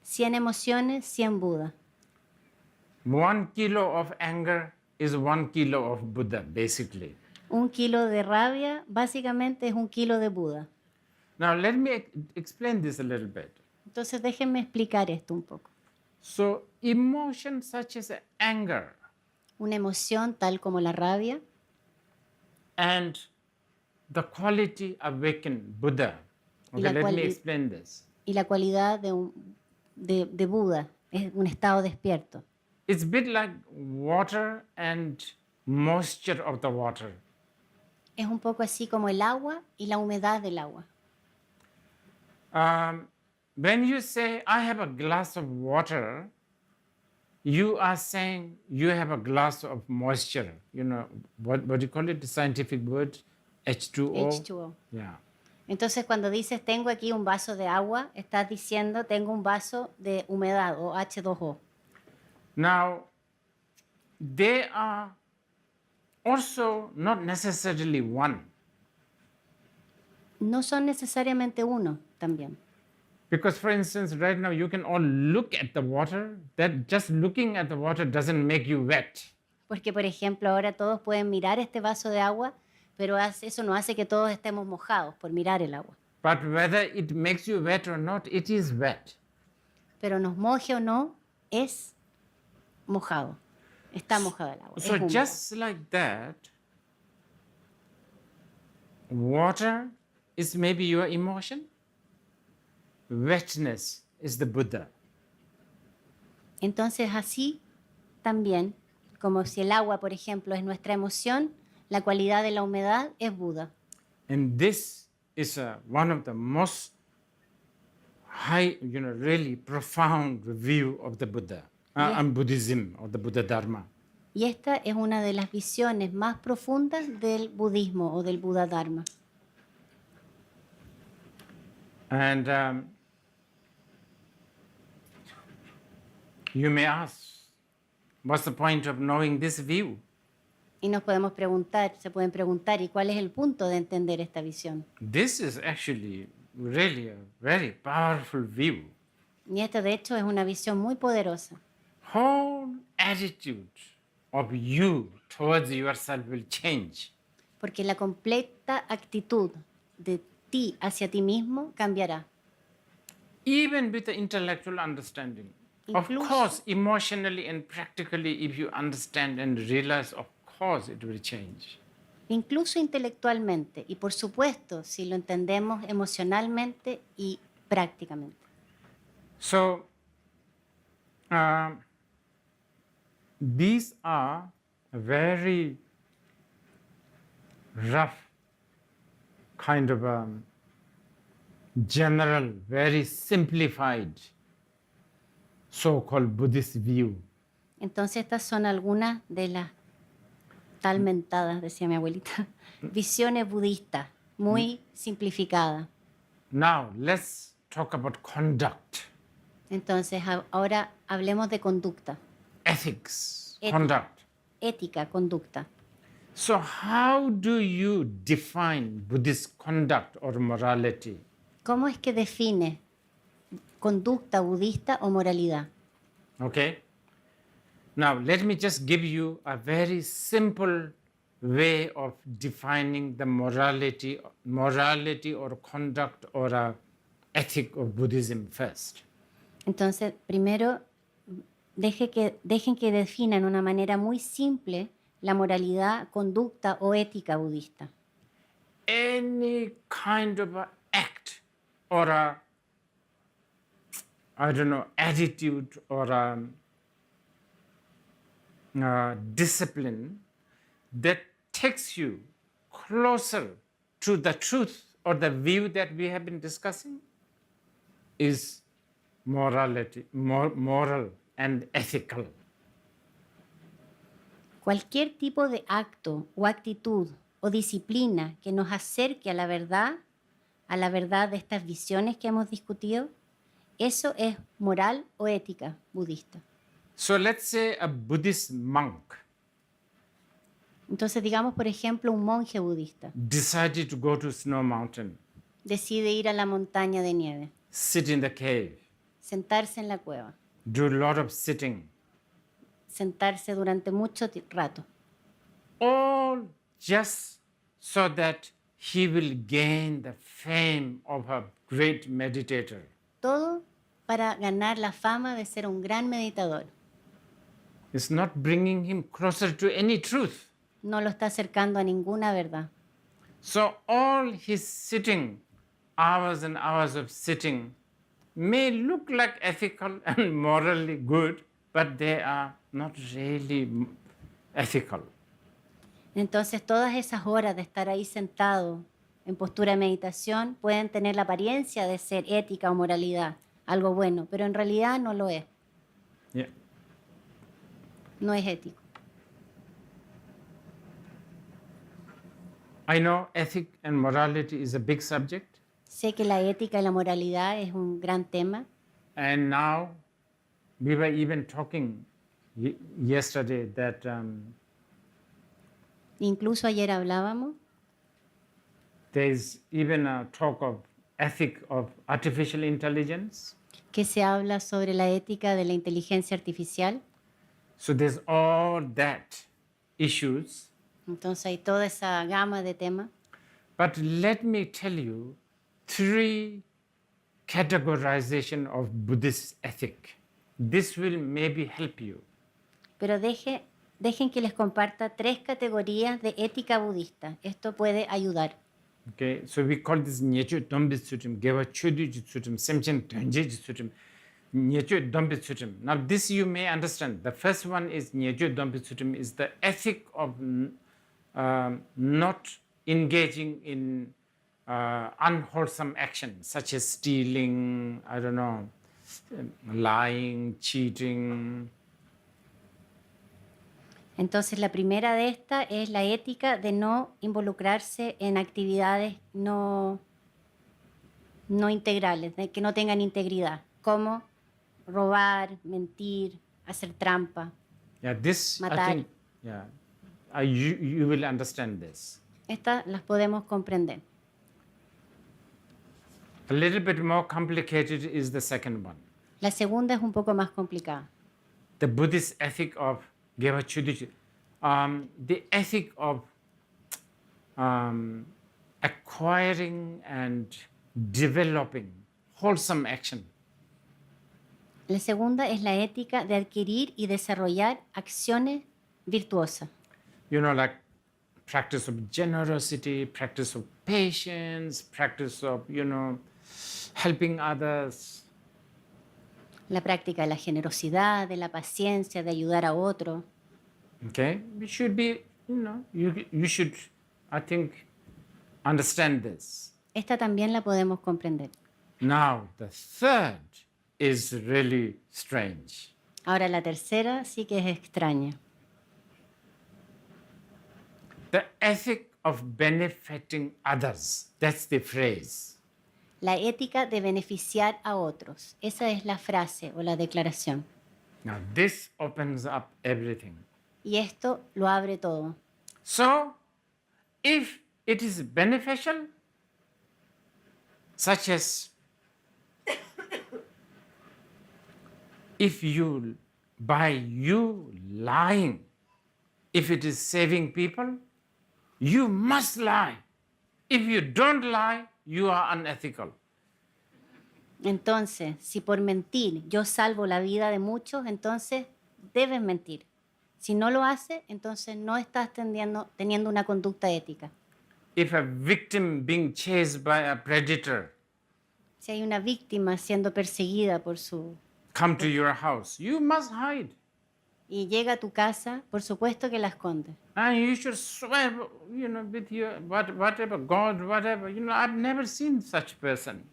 100 emociones, 100 Buda. 1 kilo of anger is 1 kilo of Buddha, basically. 1 kilo de rabia básicamente es 1 kilo de Buda. Now let me explain this a little bit. Entonces déjenme explicar esto un poco. So emotions such as anger Una emoción tal como la rabia and the quality awakened Buddha. Y Okay, la let me quali- explain this. y la cualidad de Buda es un estado despierto. It's a bit like water and moisture of the water. Es un poco así como el agua y la humedad del agua. When you say, I have a glass of water, you are saying you have a glass of moisture. What do you call it? The scientific word? H2O? H2O. Yeah. Entonces cuando dices tengo aquí un vaso de agua, estás diciendo tengo un vaso de humedad o H2O. Now, they are also not necessarily one, No son necesariamente uno también. because for instance, right now you can all look at the water. That just looking at the water doesn't make you wet. Porque por ejemplo ahora todos pueden mirar este vaso de agua, pero eso no hace que todos estemos mojados por mirar el agua. But whether it makes you wet or not, it is wet. Pero nos moje o no, es mojado. Está mojado el agua. es So húmedo. just like that, water is maybe your emotion, wetness is the Buddha. Entonces así también, como si el agua, por ejemplo, es nuestra emoción, la cualidad de la humedad es Buda. And this is one of the most high, really profound view of the Buddha and Buddhism or the Buddha Dharma. Y esta es una de las visiones más profundas del budismo o del Buda Dharma. And you may ask, what's the point of knowing this view? Y nos podemos preguntar, se pueden preguntar, ¿y cuál es el punto de entender esta visión? This is actually really a very powerful view. Y esta de hecho es una visión muy poderosa. Whole attitude of you towards yourself will change. Porque la completa actitud de ti hacia ti mismo cambiará. even with the intellectual understanding. Of Incluso- course, emotionally and practically, if you understand and realize, of course, it will change. Incluso intelectualmente y por supuesto si lo entendemos emocionalmente y prácticamente. So, these are very rough kind of general, very simplified so-called Buddhist view. Entonces estas son algunas de las tal mentadas, decía mi abuelita, visiones budistas, muy simplificadas. Now, let's talk about conduct, Entonces ahora hablemos de conducta, ethics, Ethics. conduct. ética, conducta. So, how do you define Buddhist conduct or morality? ¿Cómo es que define conducta budista o moralidad? Okay. Now, let me just give you a very simple way of defining the morality or conduct or ethic of Buddhism first. Entonces, primero, dejen que definan de una manera muy simple la moralidad, conducta o ética budista. Any kind of a act or attitude or discipline that takes you closer to the truth or the view that we have been discussing is morality, moral and ethical. Cualquier tipo de acto o actitud o disciplina que nos acerque a la verdad de estas visiones que hemos discutido, eso es moral o ética budista. So let's say a Buddhist monk Entonces, digamos, por ejemplo, un monje budista decided to go to Snow Mountain, decide ir a la montaña de nieve, sit in the cave, sentarse en la cueva, do a lot of sitting, sentarse durante mucho rato, all just so that he will gain the fame of a great meditator. todo para ganar la fama de ser un gran meditador. It's not bringing him closer to any truth. No lo está acercando a ninguna verdad. So all his sitting, hours and hours of sitting, may look like ethical and morally good, but they are not really ethical. Entonces todas esas horas de estar ahí sentado en postura de meditación pueden tener la apariencia de ser ética o moralidad, algo bueno, pero en realidad no lo es, Yeah. no es ético. I know ethic and morality is a big subject, Sé que la ética y la moralidad es un gran tema and now we were even talking yesterday that incluso ayer hablábamos there's even a talk of ethic of artificial intelligence. que se habla sobre la ética de la inteligencia artificial. So there's all that issues. Entonces hay toda esa gama de temas. But let me tell you three categorization of Buddhist ethic. This will maybe help you. Pero dejen que les comparta 3 categorías de ética budista. Esto puede ayudar. Okay, so we call this Nyechu Dombit Sutrim, Gewa Chudu Sutrim, Semchen Tenje Sutrim, Nyechu Dombit Sutrim. Now this you may understand. The first one is Nyechu Dombit Sutrim is the ethic of not engaging in unwholesome action such as stealing, lying, cheating. Entonces la primera de estas es la ética de no involucrarse en actividades no integrales, de que no tengan integridad, como robar, mentir, hacer trampa. Yeah, this I Matar. think. Yeah, you will understand this. Estas las podemos comprender. A little bit more complicated is the second one. La segunda es un poco más complicada. The Buddhist ethic of Gewa Chudu, the ethic of acquiring and developing wholesome action La segunda es la ética de adquirir y desarrollar acciones virtuosas. Like practice of generosity, practice of patience, practice of, helping others. La práctica de la generosidad, de la paciencia, de ayudar a otro. Okay? We should be, you should, I think, understand this. Esta también la podemos comprender. Now, the third is really strange. Ahora la tercera sí que es extraña. The ethic of benefiting others. That's the phrase. La ética de beneficiar a otros. Esa es la frase o la declaración. Now, this opens up everything. Y esto lo abre todo. So, if it is beneficial, such as if you, by you lying, if it is saving people, you must lie. If you don't lie, you are unethical. Entonces, si por mentir yo salvo la vida de muchos, entonces debes mentir. Si no lo haces, entonces no estás teniendo una conducta ética. If a victim being chased by a predator Si hay una víctima siendo perseguida por su come to your house, you must hide. y llega a tu casa, por supuesto que la escondes. And you should swear, with your whatever God, whatever. I've never seen such person.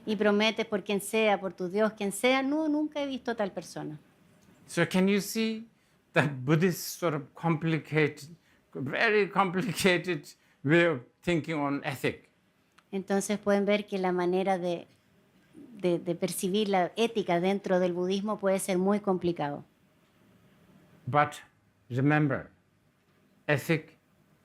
Y prometes por quien sea, por tu Dios, quien sea, no, nunca he visto tal persona. So can you see that Buddhist sort of very complicated way of thinking on ethic? Entonces pueden ver que la manera de percibir la ética dentro del budismo puede ser muy complicado. But remember, ethic,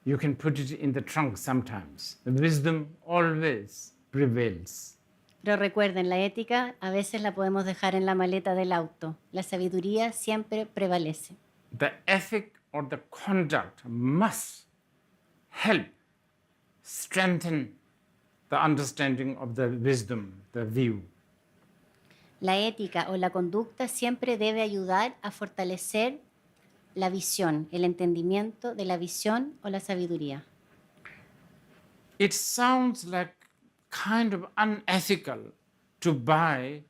you can put it in the trunk sometimes. The wisdom always prevails. Pero recuerden, la ética a veces la podemos dejar en la maleta del auto. La sabiduría siempre prevalece. The ethic or the conduct must help strengthen the understanding of the wisdom, the view. La ética o la conducta siempre debe ayudar a fortalecer la visión, el entendimiento de la visión o la sabiduría. It sounds like kind of unethical to buy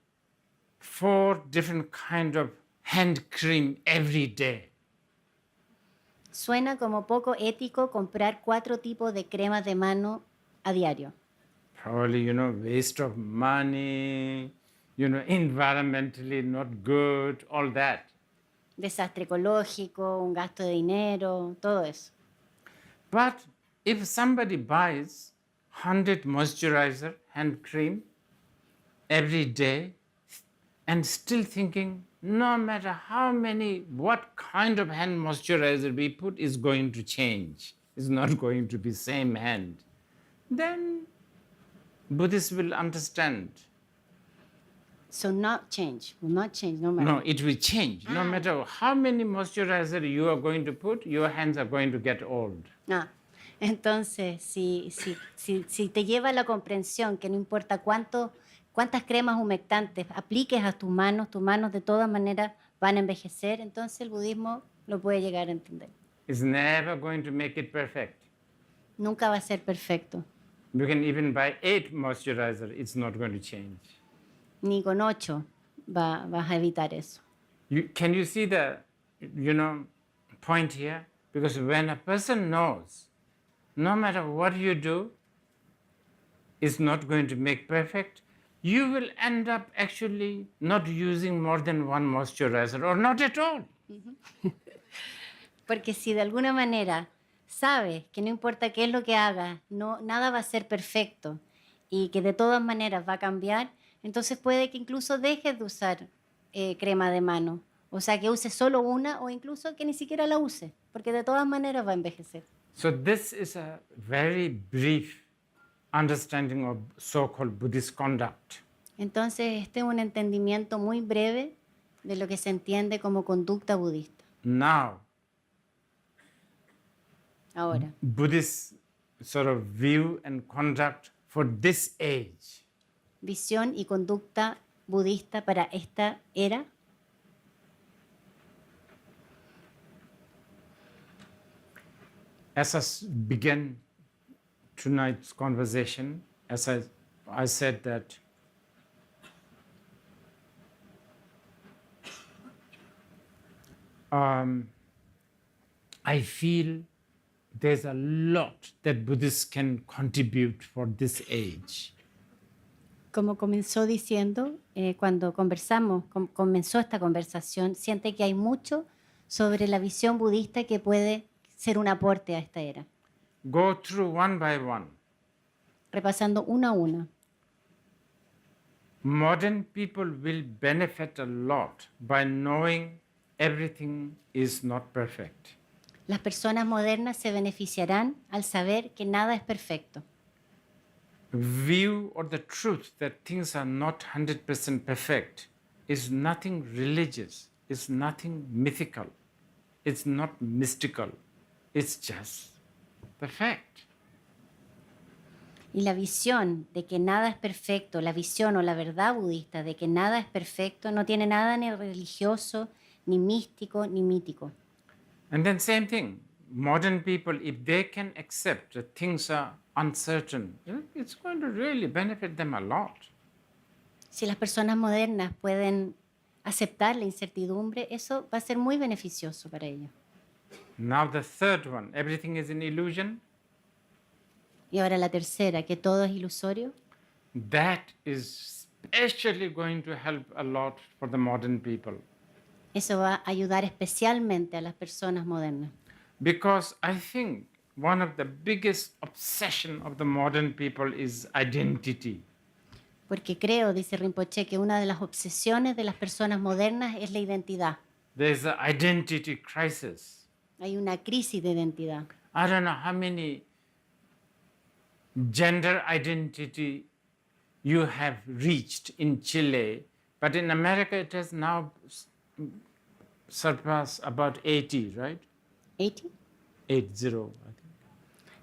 4 different kind of hand cream every day. Suena como poco ético comprar 4 tipos de cremas de mano a diario. Probably, waste of money, environmentally not good, all that. Desastre ecológico, un gasto de dinero, todo eso. But if somebody buys 100 moisturizer hand cream every day and still thinking no matter what kind of hand moisturizer we put is going to change, is not going to be same hand, then Buddhists will understand. So not change, will not change, no matter. No, it will change. No matter how many moisturizer you are going to put, your hands are going to get old. Entonces, si te lleva a la comprensión que no importa cuántas cremas humectantes apliques a tus manos de todas maneras van a envejecer, entonces el budismo lo puede llegar a entender. It's never going to make it perfect. Nunca va a ser perfecto. You can even buy 8 moisturizer, it's not going to change. Ni con 8 vas a evitar eso. Can you see the, point here? Because when a person knows, no matter what you do, is not going to make perfect, you will end up actually not using more than 1 moisturizer or not at all. Porque si de alguna manera sabes que no importa qué es lo que hagas, nada va a ser perfecto y que de todas maneras va a cambiar, entonces puede que incluso dejes de usar crema de mano. O sea, que uses solo una o incluso que ni siquiera la uses, porque de todas maneras va a envejecer. So this is a very brief understanding of so-called Buddhist conduct. Entonces, este es un entendimiento muy breve de lo que se entiende como conducta budista. Now, Ahora, Buddhist sort of view and conduct for this age. visión y conducta budista para esta era. as began tonight's conversation, as I said that I feel there's a lot that Buddhists can contribute for this age. Como comenzó diciendo, cuando comenzó esta conversación, siente que hay mucho sobre la visión budista que puede ser un aporte a esta era. Go through one by one. Repasando una a una. Modern people will benefit a lot by knowing everything is not perfect. Las personas modernas se beneficiarán al saber que nada es perfecto. View or the truth that things are not 100% perfect is nothing religious, it's nothing mythical, it's not mystical, it's just the fact. Y la visión de que nada es perfecto, la visión o la verdad budista de que nada es perfecto, no tiene nada ni religioso, ni místico, ni mítico. And then same thing, modern people, if they can accept that things are uncertain, it's going to really benefit them a lot. Si las personas modernas pueden aceptar la incertidumbre, eso va a ser muy beneficioso para ellos. Now the third one, everything is an illusion. Y ahora la tercera, que todo es ilusorio. That is especially going to help a lot for the modern people. Eso va a ayudar especialmente a las personas modernas. Because I think one of the biggest obsession of the modern people is identity. Porque creo, dice Rinpoche, que una de las obsesiones de las personas modernas es la identidad. There's an identity crisis. Hay una crisis de identidad. I don't know how many gender identity you have reached in Chile, but in America it has now surpassed about 80, right? 80. 80, I think.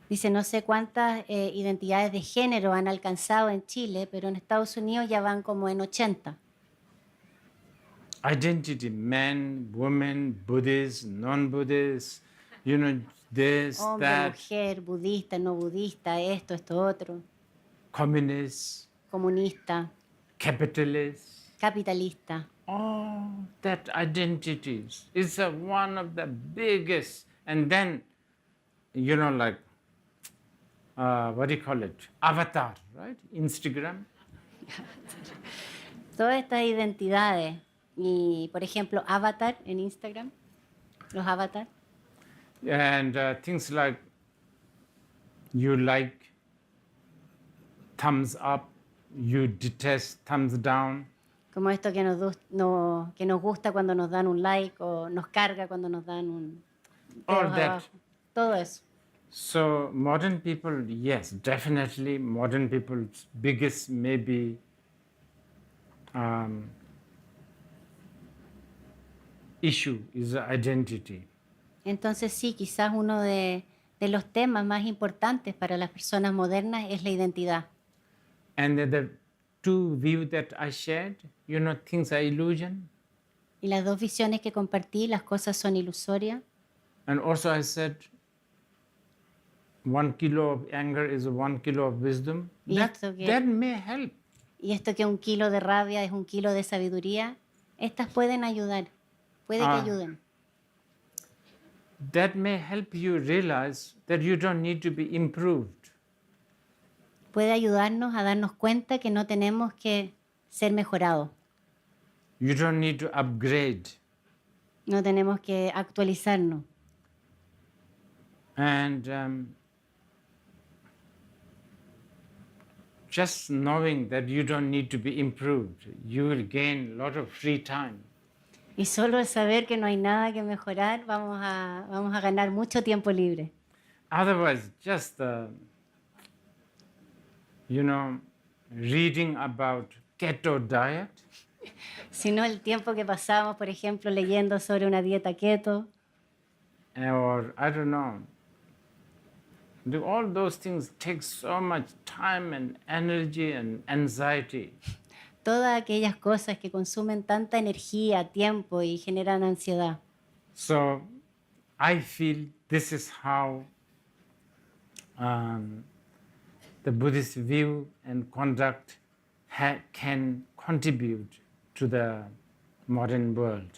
Dice, no sé cuántas identidades de género han alcanzado en Chile, pero en Estados Unidos ya van como en 80. Identity, men, women, Buddhists, non-Buddhists, this, Hombre, that, mujer, budista, no budista, esto otro, communists, comunista, capitalists. capitalista. All that identities is one of the biggest. And then, like, what do you call it? Avatar, right? Instagram. Todas estas identidades. Y, por ejemplo, avatar en Instagram. Los avatar. And things like you like thumbs up, you detest thumbs down. Como esto que nos gusta cuando nos dan un like o nos carga cuando nos dan un All dedos that. abajo. Todo eso. So modern people, yes, definitely modern people's biggest maybe issue is identity. Entonces sí, quizás uno de los temas más importantes para las personas modernas es la identidad. And the two views that I shared, things are illusion. Y las dos visiones que compartí, las cosas son ilusorias. And also I said 1 kilo of anger is 1 kilo of wisdom. Y That may help. Y esto que 1 kilo de rabia es 1 kilo de sabiduría, estas pueden ayudar, puede que ayuden. That may help you realize that you don't need to be improved. Puede ayudarnos a darnos cuenta que no tenemos que ser mejorados, You don't need to upgrade. no tenemos que actualizarnos. And just knowing that you don't need to be improved, you will gain a lot of free time. Y solo el saber que no hay nada que mejorar, vamos a ganar mucho tiempo libre. Otherwise, just, reading about keto diet, Sino el tiempo que pasamos, por ejemplo, leyendo sobre una dieta keto, or I don't know, all those things take so much time and energy and anxiety. todas aquellas cosas que consumen tanta energía, tiempo y generan ansiedad. So I feel this is how the Buddhist view and conduct can contribute to the modern world.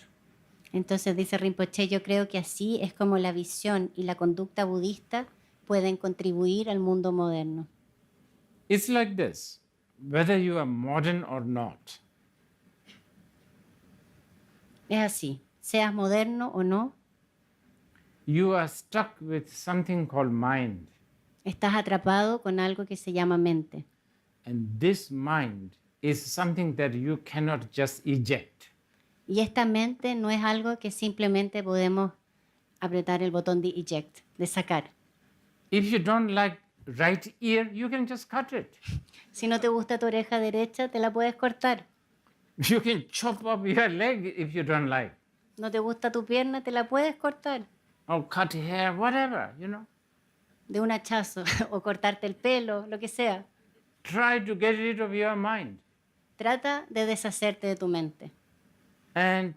Entonces dice Rinpoche, yo creo que así es como la visión y la conducta budista pueden contribuir al mundo moderno. It's like this, whether you are modern or not, Es así, seas moderno o no, you are stuck with something called mind. estás atrapado con algo que se llama mente. And this mind is something that you cannot just eject. Y esta mente no es algo que simplemente podemos apretar el botón de eject, de sacar. If you don't like right ear, you can just cut it. Si no te gusta tu oreja derecha, te la puedes cortar. You can chop off your leg if you don't like. No te gusta tu pierna, te la puedes cortar Or cut hair, whatever, you know. de un hachazo o cortarte el pelo, lo que sea. Try to get rid of your mind. Trata de deshacerte de tu mente. And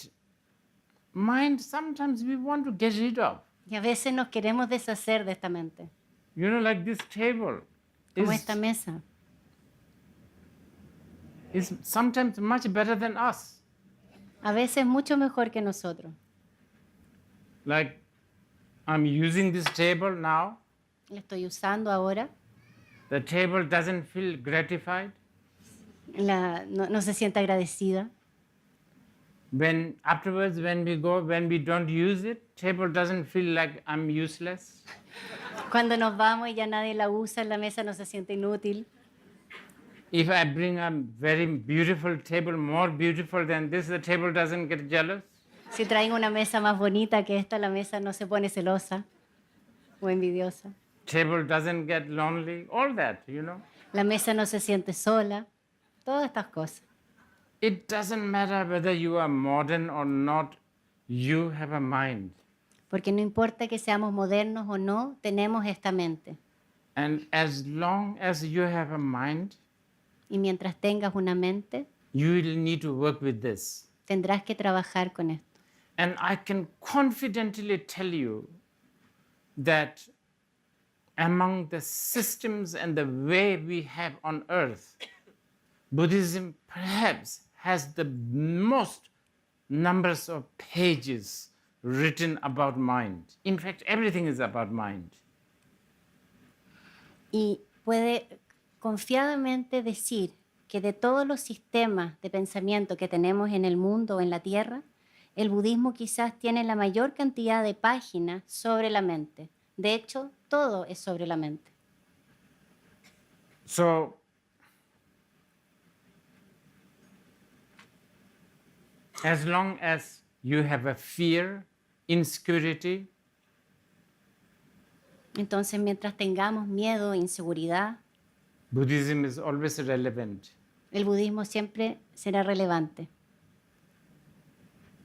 mind, sometimes we want to get rid of. Y a veces nos queremos deshacer de esta mente, You know, like this table como is, esta mesa. is sometimes much better than us. A veces mucho mejor que nosotros. Like, I'm using this table now. La estoy usando ahora. The table doesn't feel gratified. No se siente agradecida. When afterwards, when we don't use it, table doesn't feel like I'm useless. Cuando nos vamos y ya nadie la usa, la mesa no se siente inútil. If I bring a very beautiful table, more beautiful than this, the table doesn't get jealous. Si traigo una mesa más bonita que esta, la mesa no se pone celosa o envidiosa. Table doesn't get lonely, all that, you know. La mesa no se siente sola. Todas estas cosas. It doesn't matter whether you are modern or not, you have a mind. Porque no importa que seamos modernos o no, tenemos esta mente. And as long as you have a mind, Y mientras tengas una mente, you will need to work with this. tendrás que trabajar con esto. And I can confidently tell you that among the systems and the way we have on earth, Buddhism perhaps has the most numbers of pages written about mind. In fact, everything is about mind. Y puede confiadamente decir que de todos los sistemas de pensamiento que tenemos en el mundo o en la Tierra, el budismo quizás tiene la mayor cantidad de páginas sobre la mente. De hecho, todo es sobre la mente. So, as long as you have a fear, insecurity, Entonces, mientras tengamos miedo e inseguridad, Buddhism is always relevant. el budismo siempre será relevante.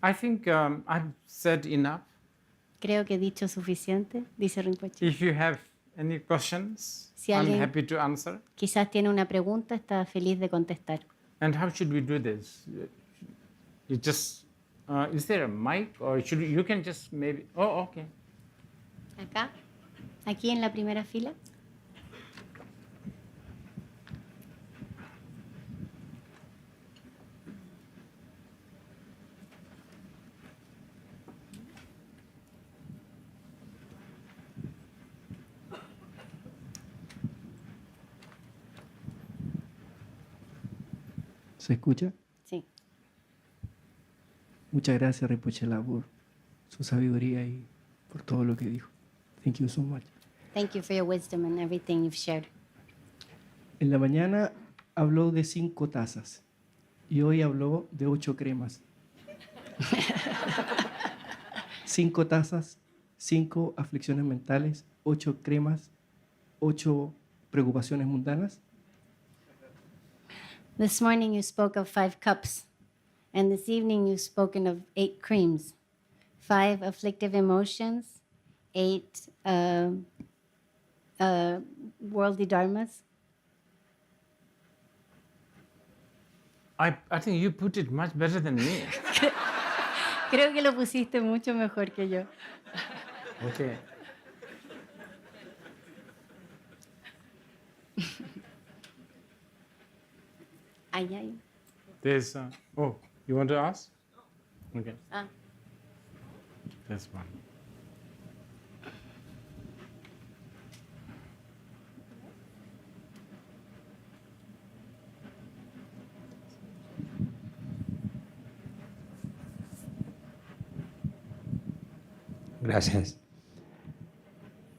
I think I've said enough. Creo que he dicho suficiente, dice Rinpoche. If you have any questions, Si I'm alguien- happy to answer. Quizás tiene una pregunta, está feliz de contestar. And how should we do this? You just, is there a mic or you can just maybe, oh, okay. Acá, aquí en la primera fila. ¿Se escucha? Sí. Muchas gracias, Rinpoche, por su sabiduría y por todo lo que dijo. Thank you so much. Thank you for your wisdom and everything you've shared. En la mañana habló de 5 tazas y hoy habló de 8 cremas. 5 tazas, 5 aflicciones mentales, 8 cremas, 8 preocupaciones mundanas. This morning you spoke of 5 cups, and this evening you've spoken of 8 creams, 5 afflictive emotions, 8 worldly dharmas. I think you put it much better than me. Creo que lo pusiste mucho mejor que yo. Okay. Ay, ay. There's, oh, you want to ask? Okay, Ah. there's one. Gracias.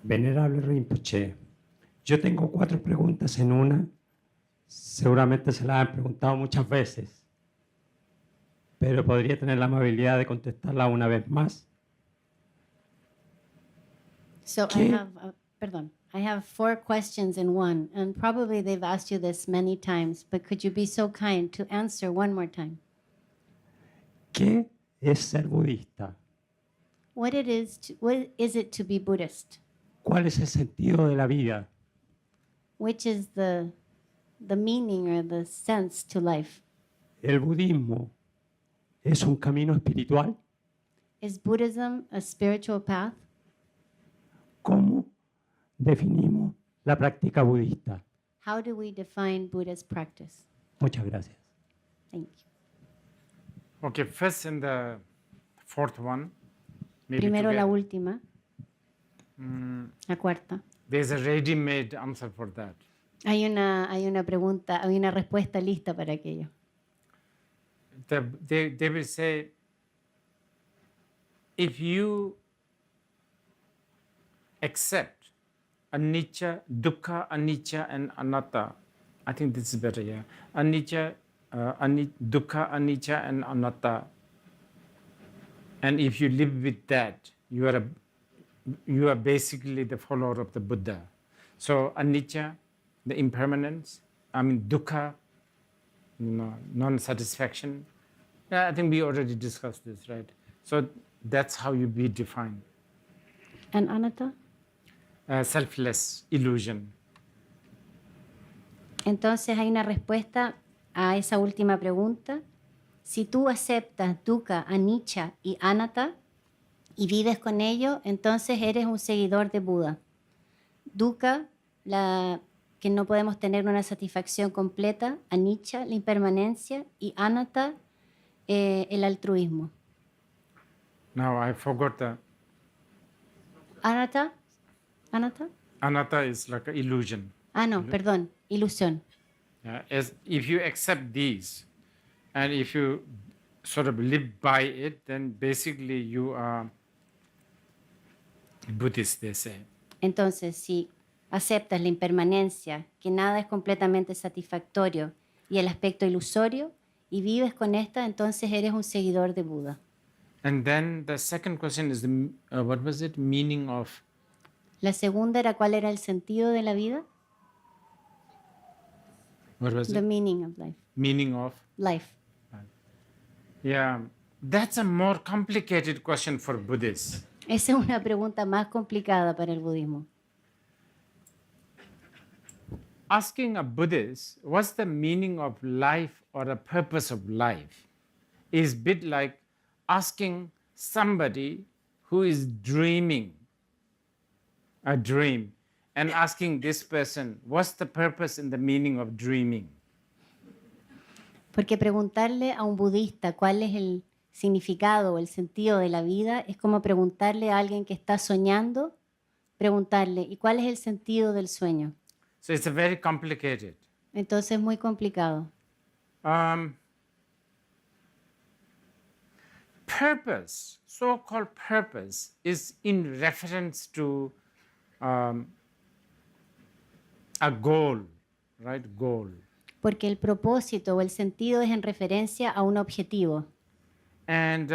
Venerable Rinpoche, yo tengo 4 preguntas en una. Seguramente se las han preguntado muchas veces, pero podría tener la amabilidad de contestarla una vez más. So ¿Qué? I have 4 questions in one, and probably they've asked you this many times, but could you be so kind to answer one more time? ¿Qué es ser budista? What is it to be Buddhist? ¿Cuál es el sentido de la vida? Which is the meaning or the sense to life? ¿El budismo es un camino espiritual? Is Buddhism a spiritual path? ¿Cómo definimos la práctica budista? How do we define Buddhist practice? Muchas gracias. Thank you. Okay, first in the fourth one, maybe Primero la together. última, la cuarta. There's a ready-made answer for that. Hay una pregunta, hay una respuesta lista para aquello. They will say, if you accept anicca, dukkha, anicca, and anatta, I think this is better, yeah. Anicca, dukkha, anicca, and anatta. And if you live with that, you are basically the follower of the Buddha. So anicca, the impermanence, dukkha, non-satisfaction. Yeah, I think we already discussed this, right? So that's how you be defined. And anatta? Selfless, illusion. Entonces hay una respuesta a esa última pregunta. Si tú aceptas dukkha, anicca y anatta y vives con ello, entonces eres un seguidor de Buda. Dukkha, que no podemos tener una satisfacción completa, anicca, la impermanencia, y anatta, el altruismo. Now I forgot the Anatta? Anatta? anatta is like an illusion. Ah, no, perdón, ilusión. As if you accept these, and if you sort of live by it, then basically you are Buddhist, they say. Entonces, si aceptas la impermanencia, que nada es completamente satisfactorio, y el aspecto ilusorio, y vives con esta, entonces eres un seguidor de Buda. And then the second question is what was it? Meaning of. La segunda era cuál era el sentido de la vida. What was The it? meaning of life. Meaning of. Life. Yeah, that's a more complicated question for Buddhists. Esa es una pregunta más complicada para el budismo. Asking a Buddhist what's the meaning of life or a purpose of life is a bit like asking somebody who is dreaming a dream and asking this person what's the purpose and the meaning of dreaming. Porque preguntarle a un budista cuál es el significado o el sentido de la vida es como preguntarle a alguien que está soñando, preguntarle, ¿y cuál es el sentido del sueño? So it's a very complicated. Entonces es muy complicado. Purpose, so-called purpose, is in reference to a goal, right? Goal. Porque el propósito o el sentido es en referencia a un objetivo. And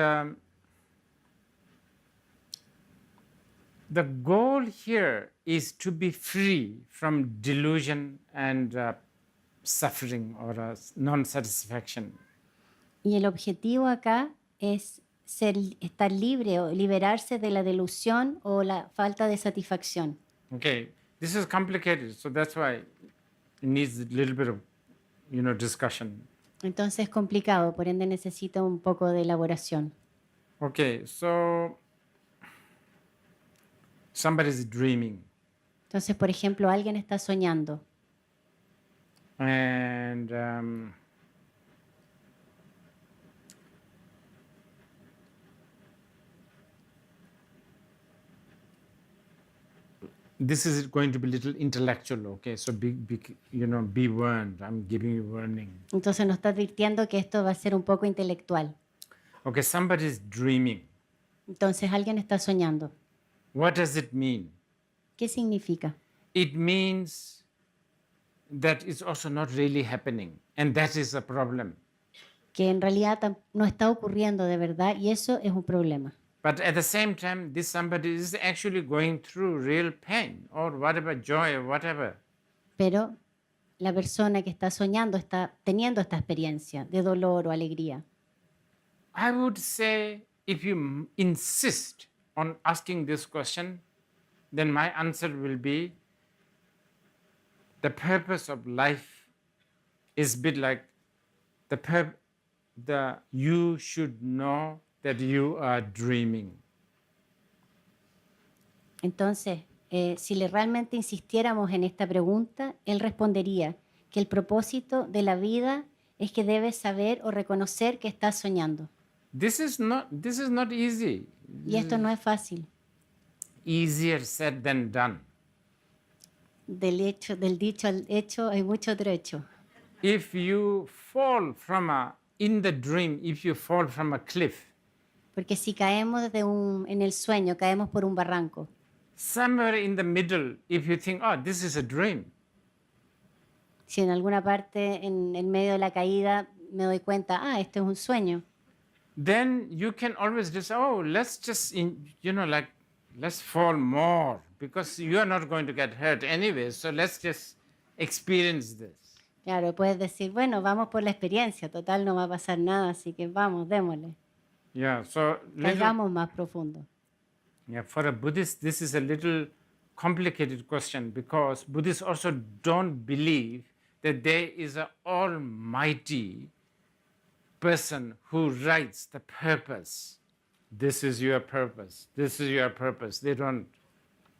the goal here is to be free from delusion and suffering or non-satisfaction. Y el objetivo acá es estar libre o liberarse de la delusión o la falta de satisfacción. Okay, this is complicated, so that's why it needs a little bit of, discussion. Entonces es complicado, por ende necesita un poco de elaboración. Okay, so somebody's dreaming, Entonces, por ejemplo, alguien está soñando and this is going to be a little intellectual, okay? So be warned. I'm giving you warning. Entonces nos está advirtiendo que esto va a ser un poco intelectual. Okay, somebody's dreaming. Entonces alguien está soñando. What does it mean? ¿Qué significa? It means that it's also not really happening, and that is a problem. Que en realidad no está ocurriendo de verdad y eso es un problema. But at the same time, this somebody is actually going through real pain or whatever, joy or whatever. Pero la persona que está soñando está teniendo esta experiencia de dolor o alegría. I would say if you insist on asking this question, then my answer will be the purpose of life is a bit like you should know that you are dreaming. Entonces, si le realmente insistiéramos en esta pregunta, él respondería que el propósito de la vida es que debes saber o reconocer que estás soñando. This is not easy. Y esto no es fácil. Easier said than done. Del dicho al hecho hay mucho trecho. If you fall in the dream, if you fall from a cliff, Porque si caemos en el sueño, caemos por un barranco. somewhere in the middle, if you think, oh, this is a dream, Si en alguna parte, en el medio de la caída, me doy cuenta, esto es un sueño. then you can always just, oh, let's just, let's fall more because you are not going to get hurt anyway. So let's just experience this. Claro, puedes decir, bueno, vamos por la experiencia, total no va a pasar nada, así que vamos, démosle. Yeah, so Caigamos más profundo. yeah, for a Buddhist, this is a little complicated question because Buddhists also don't believe that there is an almighty person who writes the purpose. This is your purpose. This is your purpose. They don't.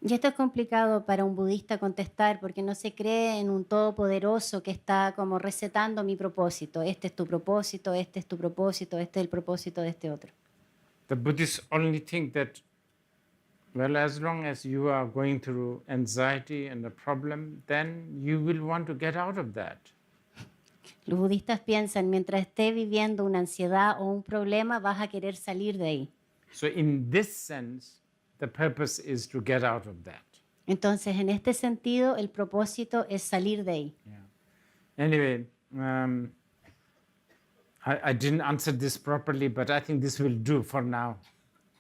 Y esto es complicado para un budista contestar porque no se cree en un todopoderoso que está como recetando mi propósito. Este es tu propósito, este es tu propósito, este es el propósito de este otro. The Buddhists only think that, well, as long as you are going through anxiety and a problem, then you will want to get out of that. Los budistas piensan, mientras esté viviendo una ansiedad o un problema, vas a querer salir de ahí. So in this sense, the purpose is to get out of that. Entonces, en este sentido, el propósito es salir de ahí. Yeah. Anyway, I didn't answer this properly, but I think this will do for now.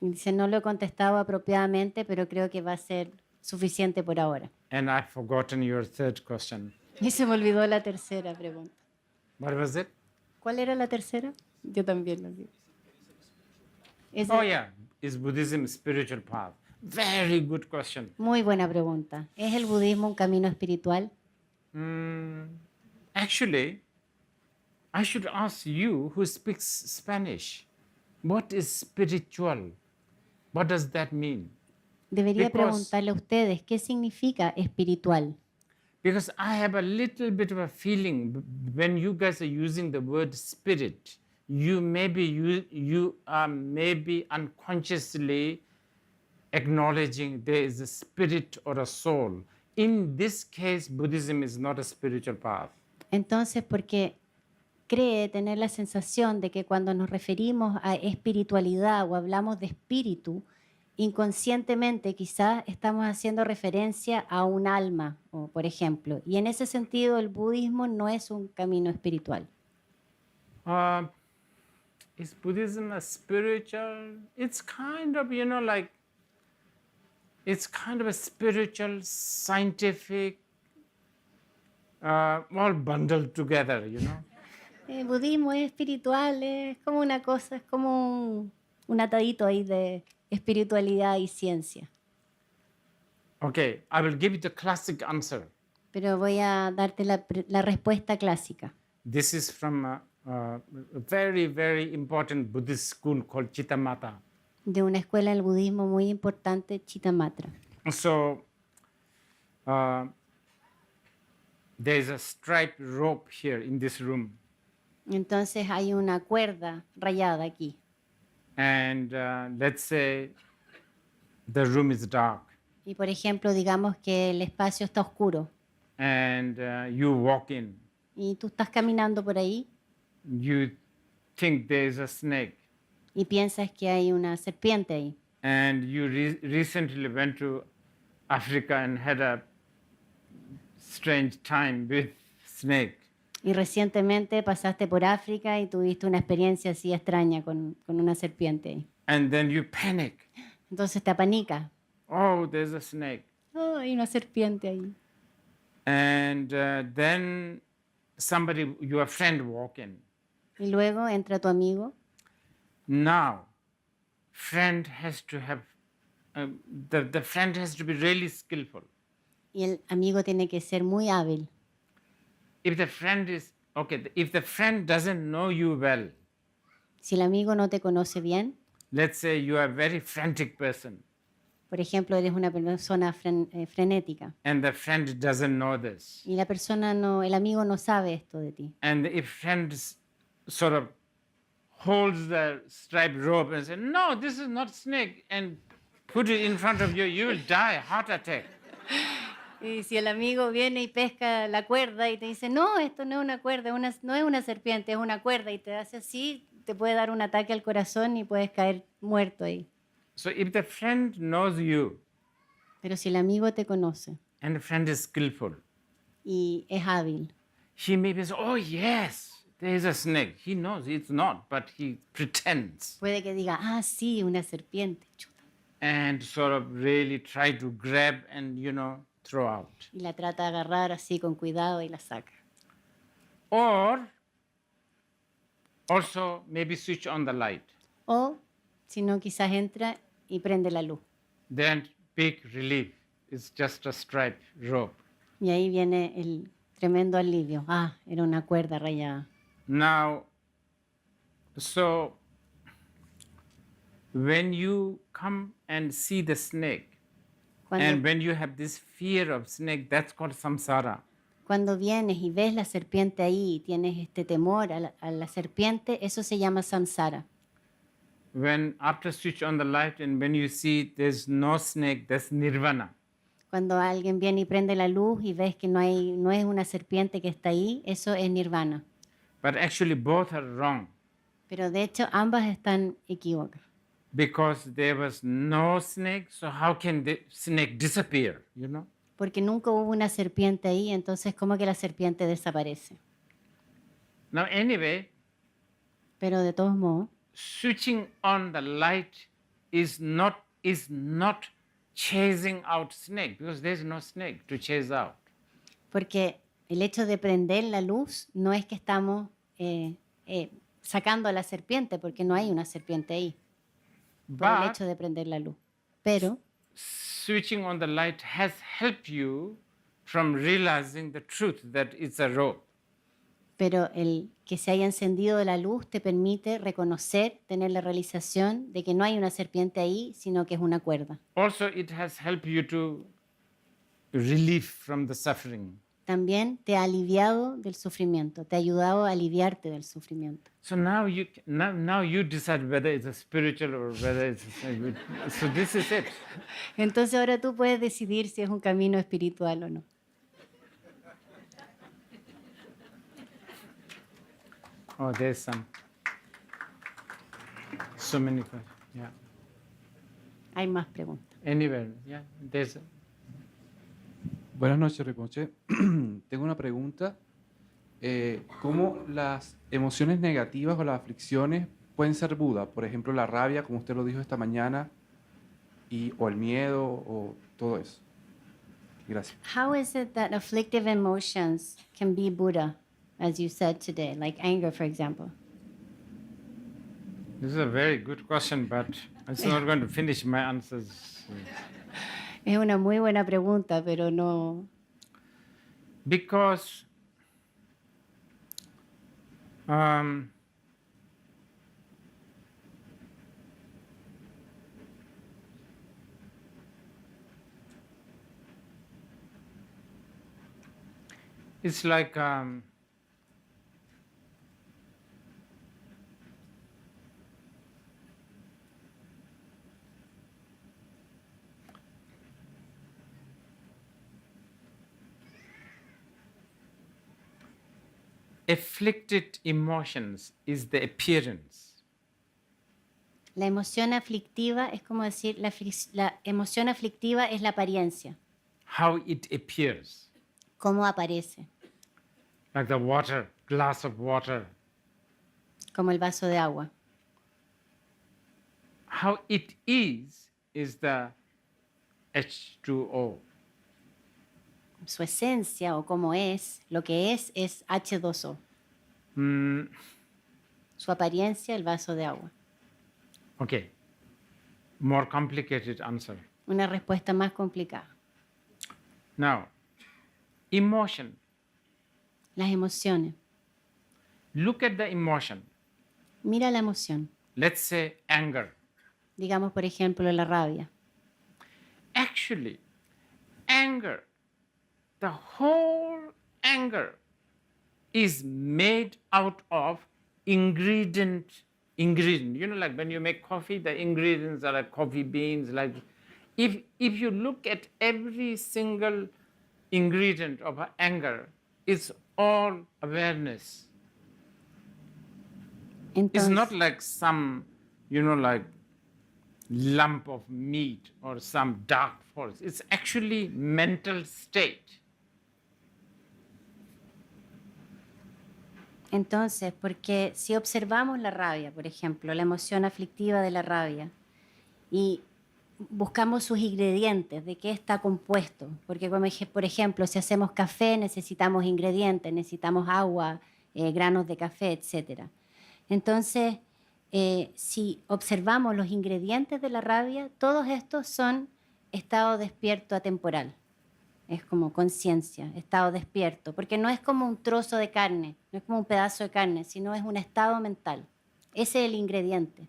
Y dice, no lo he contestado apropiadamente, pero creo que va a ser suficiente por ahora. And I've forgotten your third question. Y se me olvidó la tercera pregunta. What was it? ¿Cuál era la tercera? Yo también la olvidé. Oh, yeah. Is Buddhism a spiritual path? Very good question. Muy buena pregunta. ¿Es el budismo un camino espiritual? Actually, I should ask you who speaks Spanish. What is spiritual? What does that mean? Debería Because- preguntarle a ustedes qué significa espiritual. Because I have a little bit of a feeling when you guys are using the word spirit, you are maybe unconsciously acknowledging there is a spirit or a soul. In this case, Buddhism is not a spiritual path. Entonces, porque cree tener la sensación de que cuando nos referimos a espiritualidad o hablamos de espíritu, inconscientemente quizás estamos haciendo referencia a un alma, o, por ejemplo. Y en ese sentido, el budismo no es un camino espiritual. Is Buddhism a spiritual? It's kind of, it's kind of a spiritual, scientific, all bundled together, El budismo es espiritual, es como una cosa, es como un atadito ahí de espiritualidad y ciencia. Okay, I will give you the classic answer. Pero voy a darte la respuesta clásica. This is from a very, very important Buddhist school called Chittamatra. De una escuela del budismo muy importante, Chittamatra. So, there is a striped rope here in this room. Entonces hay una cuerda rayada aquí. And let's say the room is dark. Y por ejemplo, digamos que el espacio está oscuro and you walk in. y tú estás caminando por ahí You think there is a snake, y piensas que hay una serpiente ahí. and you recently went to Africa and had a strange time with snake. Y recientemente pasaste por África y tuviste una experiencia así extraña con una serpiente ahí. And then you panic. Entonces te apanica. Oh, there's a snake. Oh, hay una serpiente ahí. And then somebody, your friend, walk in. Y luego entra tu amigo. Now, friend has to have, the friend has to be really skillful. Y el amigo tiene que ser muy hábil. If the friend is, okay, if the friend doesn't know you well, Si el amigo no te conoce bien, let's say you are a very frantic person, por ejemplo, eres una persona frenética and the friend doesn't know this, y la persona no, el amigo no sabe esto de ti. and if friend sort of holds the striped rope and says, no, this is not snake, and put it in front of you, you will die, heart attack. Y si el amigo viene y pesca la cuerda y te dice, no, esto no es una cuerda, no es una serpiente, es una cuerda, y te hace así, te puede dar un ataque al corazón y puedes caer muerto ahí. So if the friend knows you, Pero si el amigo te conoce and the friend is skillful, y es hábil, he may be say, oh yes, there is a snake. He knows it's not, but he pretends puede que diga, ah, sí, una serpiente, chuta, and sort of really try to grab and, throw out. y la trata de agarrar así con cuidado y la saca. Or also maybe switch on the light. O, si no, quizás entra y prende la luz. Then big relief. It's just a striped rope. Y ahí viene el tremendo alivio. Ah, era una cuerda rayada. Now, so when you come and see the snake, and Cuando, when you have this fear of snake, that's called samsara. cuando vienes y ves la serpiente ahí y tienes este temor a la serpiente, eso se llama samsara. When after switch on the light and when you see there's no snake, that's nirvana. Cuando alguien viene y prende la luz y ves que no es una serpiente que está ahí, eso es nirvana. But actually both are wrong Pero de hecho ambas están equívocas. because there was no snake, so how can the snake disappear, Porque nunca hubo una serpiente ahí, entonces ¿cómo que la serpiente desaparece? Now anyway, Pero de todos modos, switching on the light is not chasing out snake because there's no snake to chase out. porque el hecho de prender la luz no es que estamos sacando a la serpiente, porque no hay una serpiente ahí, por el But hecho de prender la luz. Pero switching on the light has helped you from realizing the truth that it's a rope. Pero el que se haya encendido la luz te permite reconocer, tener la realización de que no hay una serpiente ahí, sino que es una cuerda. Also, it has helped you to relief from the suffering. También te ha aliviado del sufrimiento, te ha ayudado a aliviarte del sufrimiento. So now you decide whether it's a spiritual or whether it's so this is it. Entonces ahora tú puedes decidir si es un camino espiritual o no. Oh, there's so many questions. Yeah. Hay más preguntas. Anywhere. Yeah. Buenas noches, Rinpoche. Tengo una pregunta. ¿Cómo las emociones negativas o las aflicciones pueden ser Buda? Por ejemplo, la rabia, como usted lo dijo esta mañana, o el miedo, o todo eso. Gracias. How is it that afflictive emotions can be Buddha, as you said today, like anger, for example? This is a very good question, but I'm not going to finish my answers. Es una muy buena pregunta, pero no. Because it's like afflicted emotions is the appearance. La emoción aflictiva es como decir, la emoción aflictiva es la apariencia, How it appears. cómo aparece, Like the water, glass of water. como el vaso de agua. How it is the H2O. Su esencia o cómo es, lo que es H2O. Mm, Su apariencia, el vaso de agua. okay. More complicated answer. Una respuesta más complicada. Now, emotion. Las emociones. Look at the emotion. Mira la emoción. Let's say anger. Digamos, por ejemplo, la rabia. Actually, anger, the whole anger is made out of ingredient. You know, like when you make coffee, the ingredients are like coffee beans. Like, if you look at every single ingredient of anger, it's all awareness. It's Entonces, not like some, you know, like lump of meat or some dark force. It's actually mental state. entonces, porque si observamos la rabia, por ejemplo, la emoción aflictiva de la rabia, y buscamos sus ingredientes, de qué está compuesto, porque como por ejemplo, si hacemos café necesitamos ingredientes, necesitamos agua, granos de café, etc. Entonces, si observamos los ingredientes de la rabia, todos estos son estado despierto atemporal. Es como conciencia, estado despierto, porque no es como un trozo de carne, no es como un pedazo de carne, sino es un estado mental. Ese es el ingrediente.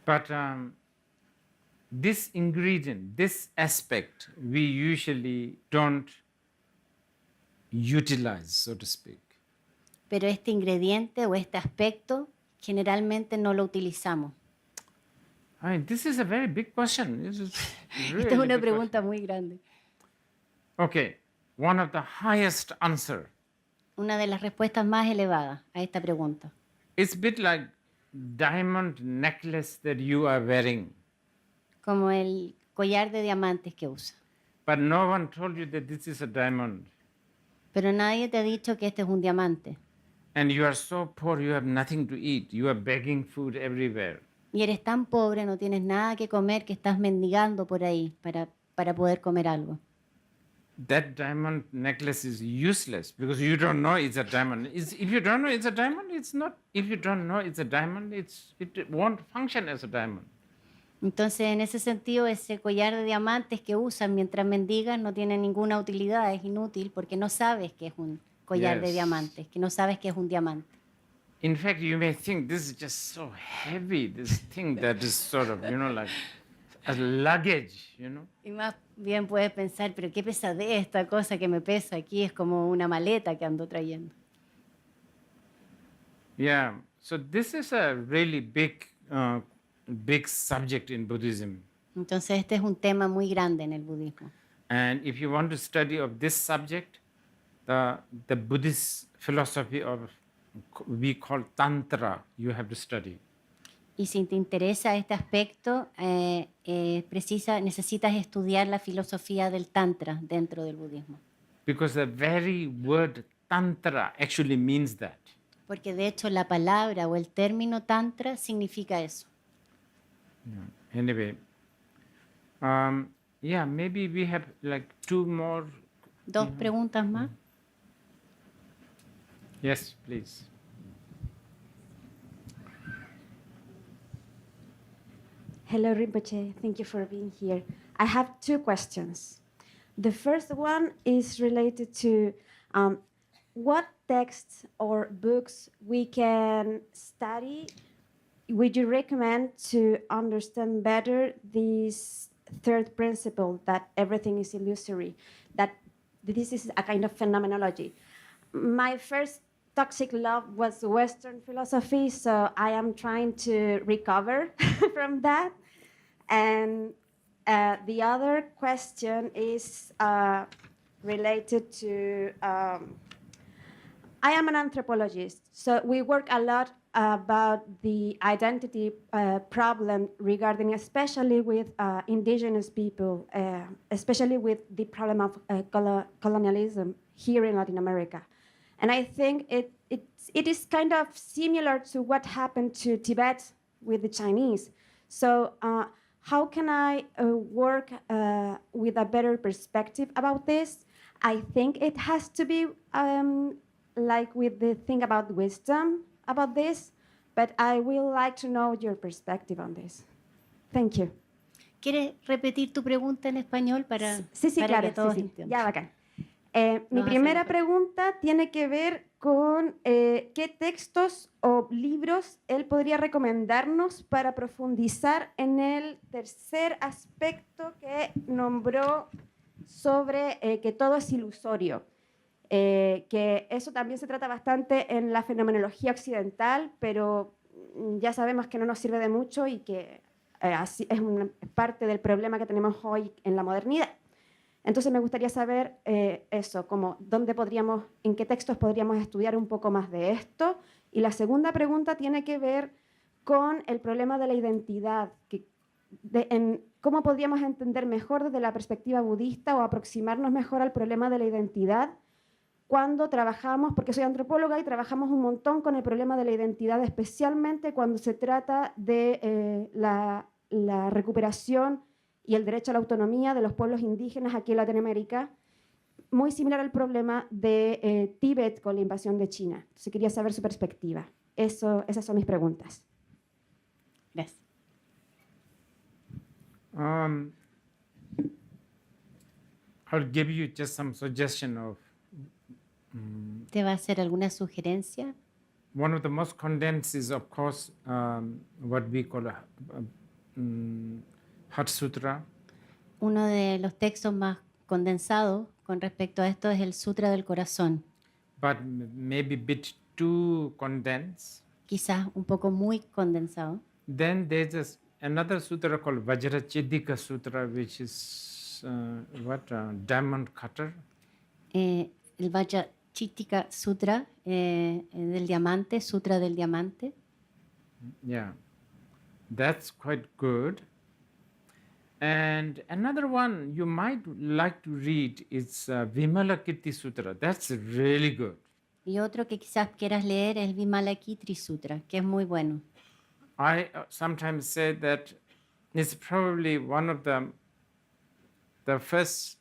But this ingredient, this aspect, we usually don't utilize, so to speak. Pero este ingrediente o este aspecto generalmente no lo utilizamos. I mean, this is a very big question. This is really Esta es una big pregunta question. muy grande. Okay, one of the highest answer. Una de las respuestas más elevadas a esta pregunta. It's a bit like diamond necklace that you are wearing, Como el collar de diamantes que usa. but no one told you that this is a diamond. Pero nadie te ha dicho que este es un diamante. And you are so poor, you have nothing to eat. You are begging food everywhere. Y eres tan pobre, no tienes nada que comer, que estás mendigando por ahí para poder comer algo. That diamond necklace is useless because you don't know it's a diamond. If you don't know it's a diamond, it's not. If you don't know it's a diamond, it won't function as a diamond. Entonces, en ese sentido, ese collar de diamantes que usan mientras mendigan no tiene ninguna utilidad, es inútil porque no sabes que es un collar de Yes. diamantes, que no sabes que es un diamante. In fact, you may think this is just so heavy, this thing that is sort of, you know, like a luggage, you know. Y más bien puedes pensar, pero qué pesadez esta cosa que me pesa aquí, es como una maleta que ando trayendo. Yeah. So this is a really big subject in Buddhism. Entonces, este es un tema muy grande en el budismo. And if you want to study of this subject, the Buddhist philosophy of we call Tantra, you have to study. Y si te interesa este aspecto, necesitas estudiar la filosofía del Tantra dentro del budismo. Because the very word Tantra actually means that. Porque de hecho la palabra o el término Tantra significa eso. Anyway, yeah, maybe we have like two more. Dos preguntas más. Yes, please. Hello, Rinpoche. Thank you for being here. I have two questions. The first one is related to what texts or books we can study. Would you recommend to understand better this third principle that everything is illusory, that this is a kind of phenomenology? My first toxic love was Western philosophy, so I am trying to recover from that. And the other question is related to I am an anthropologist, so we work a lot about the identity problem regarding, especially with indigenous people, especially with the problem of colonialism here in Latin America. And I think it is kind of similar to what happened to Tibet with the Chinese. So how can I work with a better perspective about this? I think it has to be like with the thing about wisdom about this, but I will like to know your perspective on this. Thank you. ¿Quieres repetir tu pregunta en español para, Sí, para claro, que todos sí. entiendan? Ya, bacán. Mi Nos primera hace- pregunta tiene que ver con qué textos o libros él podría recomendarnos para profundizar en el tercer aspecto que nombró sobre que todo es ilusorio. Que eso también se trata bastante en la fenomenología occidental, pero ya sabemos que no nos sirve de mucho y que así es una parte del problema que tenemos hoy en la modernidad. Entonces me gustaría saber eso, como en qué textos podríamos estudiar un poco más de esto. Y la segunda pregunta tiene que ver con el problema de la identidad, cómo podríamos entender mejor desde la perspectiva budista o aproximarnos mejor al problema de la identidad cuando trabajamos, porque soy antropóloga y trabajamos un montón con el problema de la identidad, especialmente cuando se trata de la recuperación y el derecho a la autonomía de los pueblos indígenas aquí en Latinoamérica, muy similar al problema de Tíbet con la invasión de China. Entonces quería saber su perspectiva. Esas son mis preguntas. Gracias. I'll give you just some suggestion of ¿Te va a hacer alguna sugerencia? one of the most condensed is, of course, what we call Heart Sutra. Uno de los textos más condensados con respecto a esto es el Sutra del Corazón. But maybe a bit too condensed. Quizás un poco muy condensado. Then there's another sutra called Vajrachiddika Sutra, which is diamond cutter. El Vajrachitika Sutra del diamante, Sutra del diamante. Yeah, that's quite good. And another one you might like to read is Vimalakirti Sutra. That's really good. Y otro que quizás quieras leer es el Vimalakirti Sutra, que es muy bueno. I sometimes say that it's probably one of the first.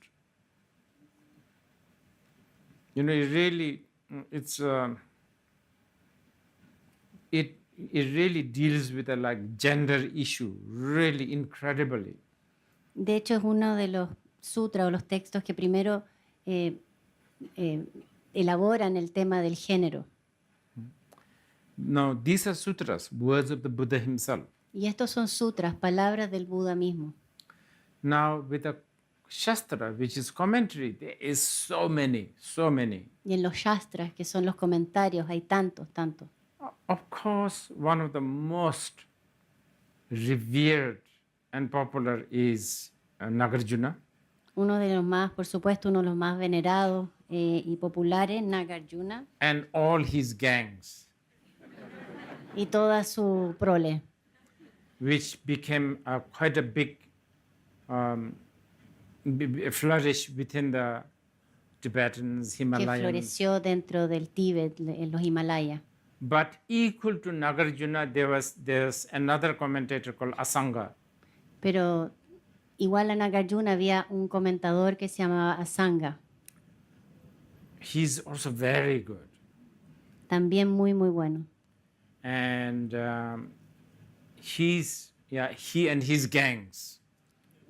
You know, it really it really deals with a gender issue really incredibly. De hecho, es uno de los sutras o los textos que primero elaboran el tema del género. Now, these are sutras, words of the Buddha himself. Y estos son sutras, palabras del Buda mismo. Now, with the Shastra, which is commentary, there is so many. Y en los shastras, que son los comentarios, hay tantos. Of course, one of the most revered and popular is Nagarjuna. Uno de los más, por supuesto, uno de los más venerados y populares, Nagarjuna, And all his gangs, y toda su prole, which became quite a big flourish within the Tibetans, que Himalayans. floreció dentro del Tíbet, en los Himalayas. But equal to Nagarjuna, there's another commentator called Asanga. Pero igual a Nagarjuna había un comentador que se llamaba Asanga, He's also very good. también muy, muy bueno. And he and his gangs.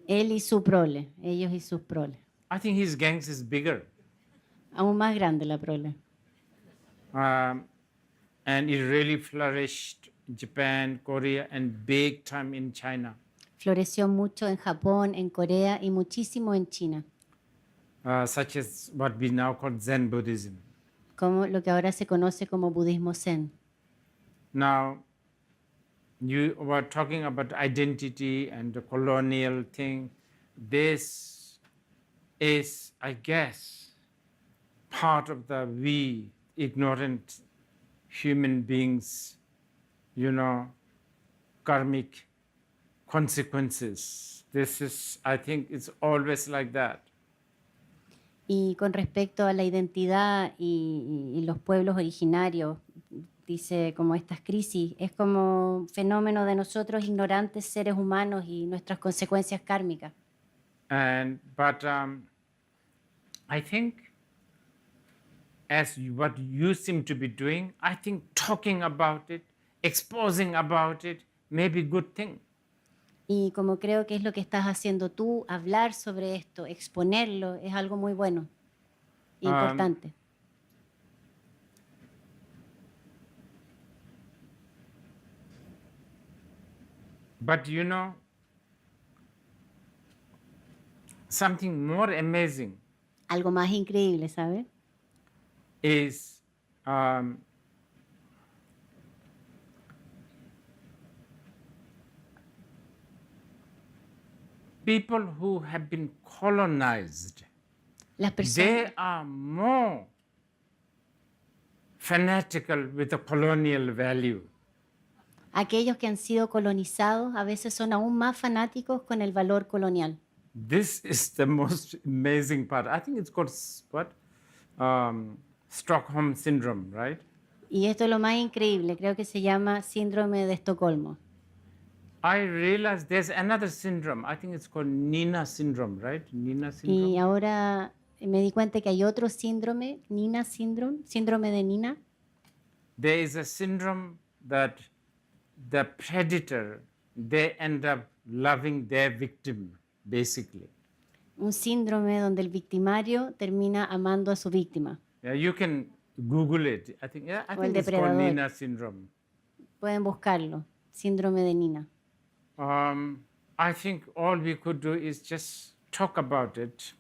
Él y su prole, ellos y sus proles. I think his gangs is bigger. Aún más grande la prole. And it really flourished in Japan, Korea, and big time in China. Floreció mucho en Japón, en Corea y muchísimo en China, Such as what we now call Zen Buddhism. como lo que ahora se conoce como budismo zen. Now, you were talking about identity and the colonial thing. This is, I guess, part of the we ignorant human beings, karmic consequences. This is, I think, it's always like that. Y con respecto a la identidad y los pueblos originarios, dice como estas crisis, es como un fenómeno de nosotros ignorantes seres humanos y nuestras consecuencias kármicas. But I think, what you seem to be doing, I think talking about it, exposing about it, may be a good thing. Y como creo que es lo que estás haciendo tú, hablar sobre esto, exponerlo, es algo muy bueno, importante. But something more amazing Algo más increíble, ¿sabes? is people who have been colonized. Las personas, They are more fanatical with the colonial value. aquellos que han sido colonizados a veces son aún más fanáticos con el valor colonial. This is the most amazing part. I think it's called what? Stockholm syndrome, right? Y esto es lo más increíble, creo que se llama síndrome de Estocolmo. I realized there's another syndrome. I think it's called Nina syndrome, right? Nina Y syndrome. ahora me di cuenta que hay otro síndrome, Nina syndrome, síndrome de Nina. There is a syndrome that the predator, they end up loving their victim, basically. Un síndrome donde el victimario termina amando a su víctima. Yeah, you can Google it. I think O el it's called depredador. Nina syndrome. Pueden buscarlo, síndrome de Nina. I think all we could do is just talk about it.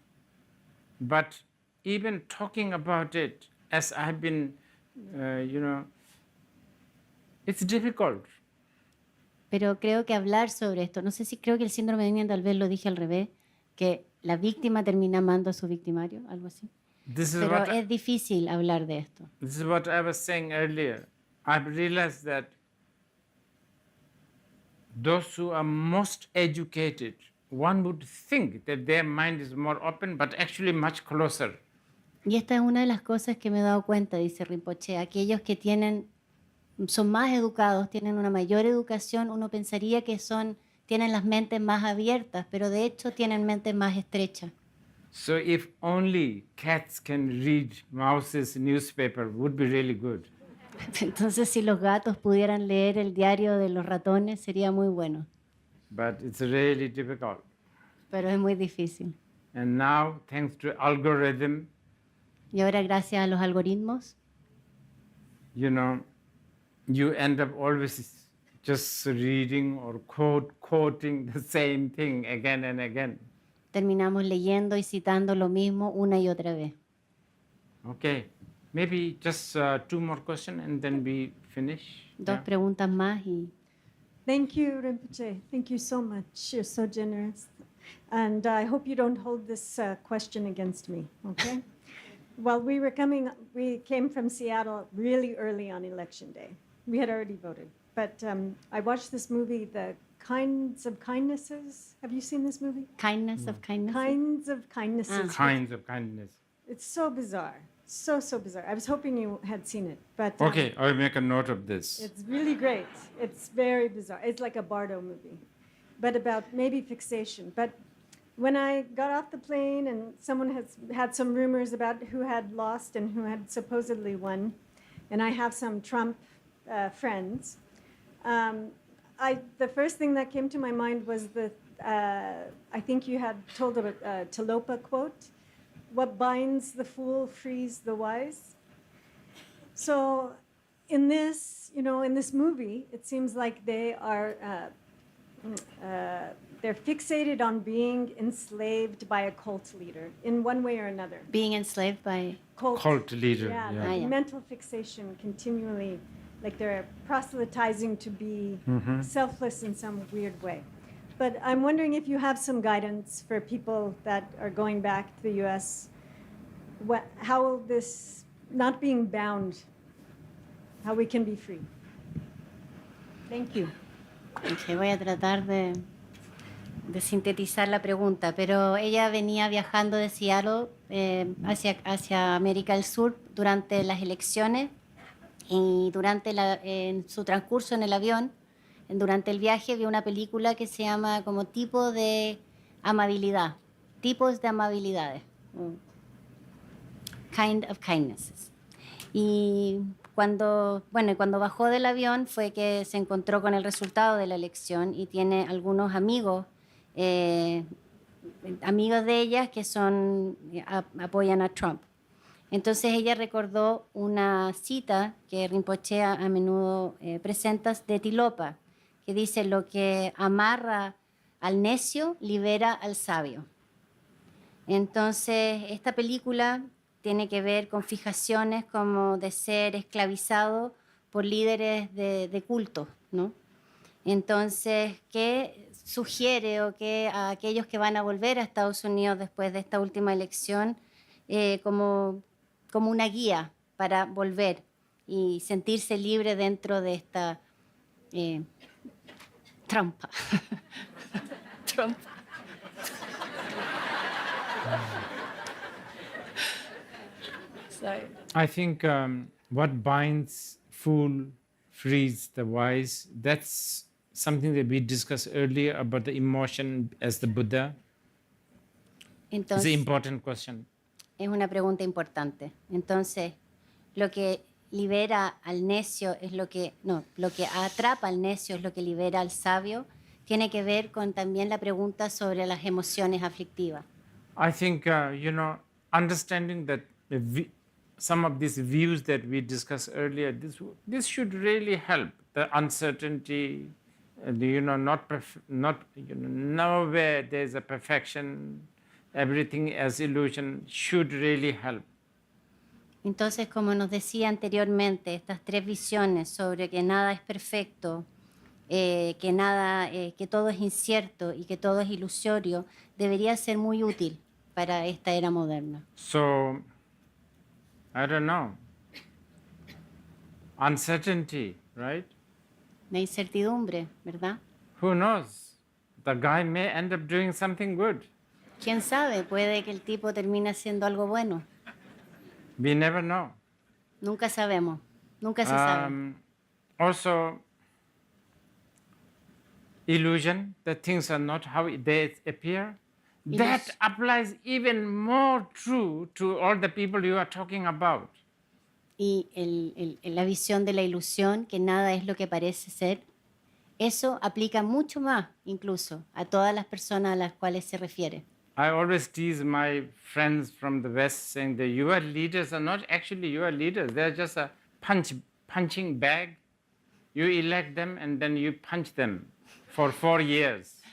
But even talking about it, as I've been, it's difficult. Pero creo que hablar sobre esto, no sé si creo que el síndrome de Nina tal vez lo dije al revés, que la víctima termina amando a su victimario, algo así. This is Pero what es difícil hablar de esto. This is what I was saying earlier. I've realized that those who are most educated, one would think that their mind is more open, but actually much closer. Y esta es una de las cosas que me he dado cuenta, dice Rinpoche. Aquellos que son más educados, tienen una mayor educación, uno pensaría que tienen las mentes más abiertas, pero de hecho tienen mentes más estrechas. So if only cats can read mouse's newspaper, would be really good. Entonces, si los gatos pudieran leer el diario de los ratones, sería muy bueno. But it's really difficult. Pero es muy difícil. And now, thanks to algorithm, Y ahora, gracias a los algoritmos, you end up always just reading or quoting the same thing again and again. terminamos leyendo y citando lo mismo una y otra vez. Okay, maybe just 2 more questions and then we finish. Dos Yeah. preguntas más y Thank you, Rinpoche. Thank you so much. You're so generous. And I hope you don't hold this question against me, okay? While we came from Seattle really early on election day. We had already voted. But I watched this movie, The Kinds of Kindnesses. Have you seen this movie? kindness of kindness. Kinds of Kindnesses. Kinds of kindness. It's so bizarre. So bizarre. I was hoping you had seen it. But Okay, I'll make a note of this. it's really great. It's very bizarre. It's like a Bardo movie, but about maybe fixation. But when I got off the plane and someone has had some rumors about who had lost and who had supposedly won, and I have some Trump friends, the first thing that came to my mind was I think you had told a Talopa quote, "What binds the fool frees the wise." So in this movie, it seems like they are they're fixated on being enslaved by a cult leader in one way or another. Being enslaved by... Cult leader, Yeah, yeah. like yeah. mental fixation continually, like they're proselytizing to be selfless in some weird way. But I'm wondering if you have some guidance for people that are going back to the US. How will this, not being bound, how we can be free? Thank you. Ok, voy a tratar de sintetizar la pregunta, pero ella venía viajando de Seattle hacia América del Sur durante las elecciones y en su transcurso en el avión, durante el viaje, vio una película que se llama como Tipo de Amabilidad, Tipos de Amabilidades, Kind of Kindnesses. Y cuando bajó del avión fue que se encontró con el resultado de la elección y tiene algunos amigos, amigos de ella que apoyan a Trump. Entonces ella recordó una cita que Rinpoche a menudo presenta de Tilopa, que dice: lo que amarra al necio libera al sabio. Entonces esta película tiene que ver con fijaciones como de ser esclavizado por líderes de culto, ¿no? Entonces, ¿qué sugiere o qué a aquellos que van a volver a Estados Unidos después de esta última elección como una guía para volver y sentirse libre dentro de esta trampa? Trampa. Sorry. I think what binds fool frees the wise. That's something that we discussed earlier about the emotion as the Buddha. It's an Entonces, important question. es una pregunta importante. Entonces, lo que libera al necio es lo que atrapa al necio es lo que libera al sabio. Tiene que ver con también la pregunta sobre las emociones aflictivas. I think, understanding that some of these views that we discussed earlier, this should really help. The uncertainty, nowhere there's a perfection, everything as illusion should really help. Entonces, como nos decía anteriormente, estas tres visiones sobre que nada es perfecto, que todo es incierto y que todo es ilusorio, debería ser muy útil para esta era moderna. So, I don't know. Uncertainty, right? La incertidumbre, ¿verdad? Who knows? The guy may end up doing something good. ¿Quién sabe? Puede que el tipo termine haciendo algo bueno. We never know. Nunca sabemos. Nunca se sabe. Also, illusion, that things are not how they appear. That applies even more true to all the people you are talking about. Y la visión de la ilusión, que nada es lo que parece ser, eso aplica mucho más incluso a todas las personas a las cuales se refiere. I always tease my friends from the West saying that your leaders are not actually your leaders. They're just a punching bag. You elect them and then you punch them for 4 years.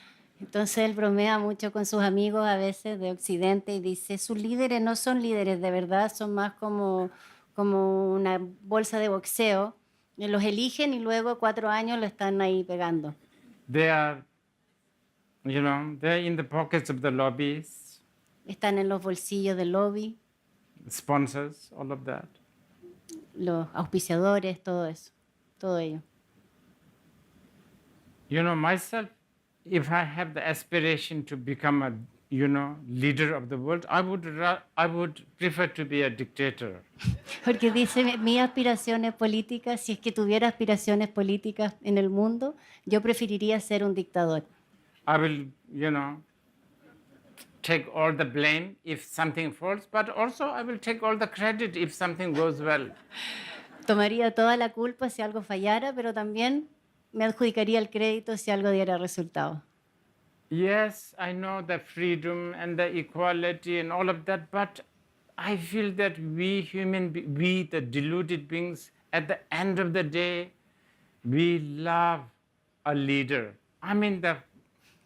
Entonces él bromea mucho con sus amigos a veces de Occidente y dice, sus líderes no son líderes de verdad, son más como una bolsa de boxeo. Los eligen y luego 4 años lo están ahí pegando. They are, they're in the pockets of the lobbies, Están en los bolsillos del lobby, sponsors, all of that. los auspiciadores, todo eso, todo ello. Myself, if I have the aspiration to become a, leader of the world, I would prefer to be a dictator. Porque dice, mis aspiraciones políticas, si es que tuviera aspiraciones políticas en el mundo, yo preferiría ser un dictador. I will, take all the blame if something falls, but also I will take all the credit if something goes well. Tomaría toda la culpa si algo fallara, pero también me adjudicaría el crédito si algo diera resultado. Yes, I know the freedom and the equality and all of that, but I feel that we the deluded beings, at the end of the day, we love a leader. I mean, the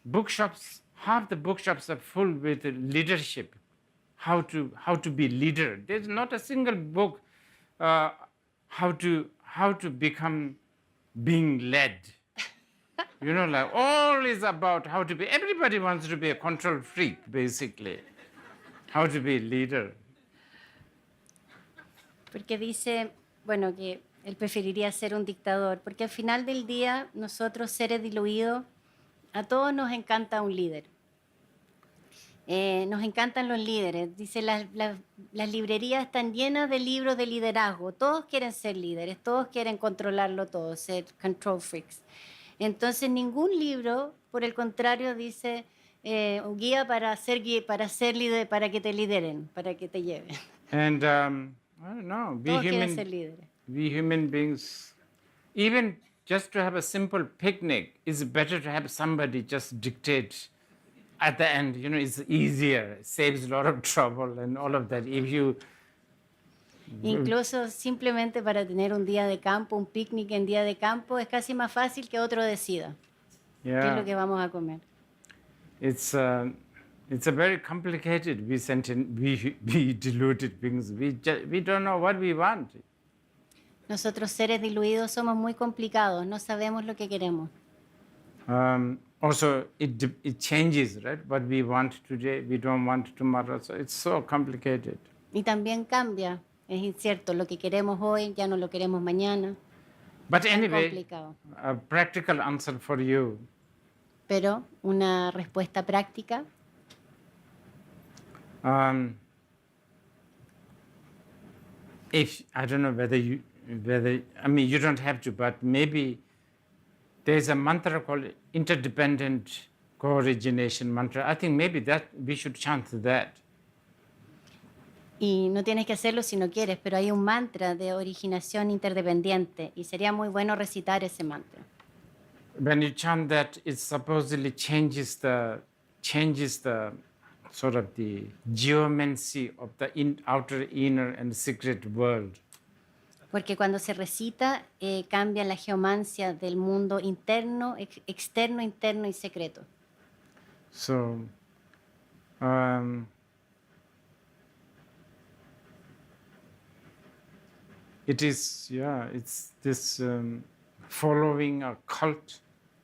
bookshops, half the bookshops are full with leadership, how to be leader. There's not a single book how to become being led. You know, like all is about how to be. Everybody wants to be a control freak, basically. How to be a leader. Porque dice, bueno, que él preferiría ser un dictador, porque al final del día, nosotros, seres diluidos, a todos nos encanta un líder. Nos encantan los líderes. Dice, las librerías están llenas de libros de liderazgo. Todos quieren ser líderes, todos quieren controlarlo todo, ser control freaks. Entonces, ningún libro, por el contrario, dice guía para ser líder, para que te lideren, para que te lleven. And I don't know, Todos quieren ser líderes. we human beings, even just to have a simple picnic, it's better to have somebody just dictate at the end. You know, it's easier, it saves a lot of trouble and all of that. If you Incluso simplemente para tener un día de campo, un picnic en día de campo, es casi más fácil que otro decida qué es lo que vamos a comer. it's a very complicated. We deluded beings. We don't know what we want. Nosotros, seres diluidos, somos muy complicados, no sabemos lo que queremos. Also, it changes, right? What we want today, we don't want tomorrow. So it's so complicated. Y también cambia, es incierto, lo que queremos hoy ya no lo queremos mañana. But Es anyway, complicado. a practical answer for you. Pero una respuesta práctica, If I don't know whether I mean you don't have to, but maybe there's a mantra called interdependent co-origination mantra. I think maybe that we should chant that. y no tienes que hacerlo si no quieres, pero hay un mantra de originación interdependiente y sería muy bueno recitar ese mantra. When you chant that, it supposedly changes the sort of the geomancy of the outer, inner, and secret world. Porque cuando se recita, cambia la geomancia del mundo interno, externo, interno y secreto. So, it's this following a cult.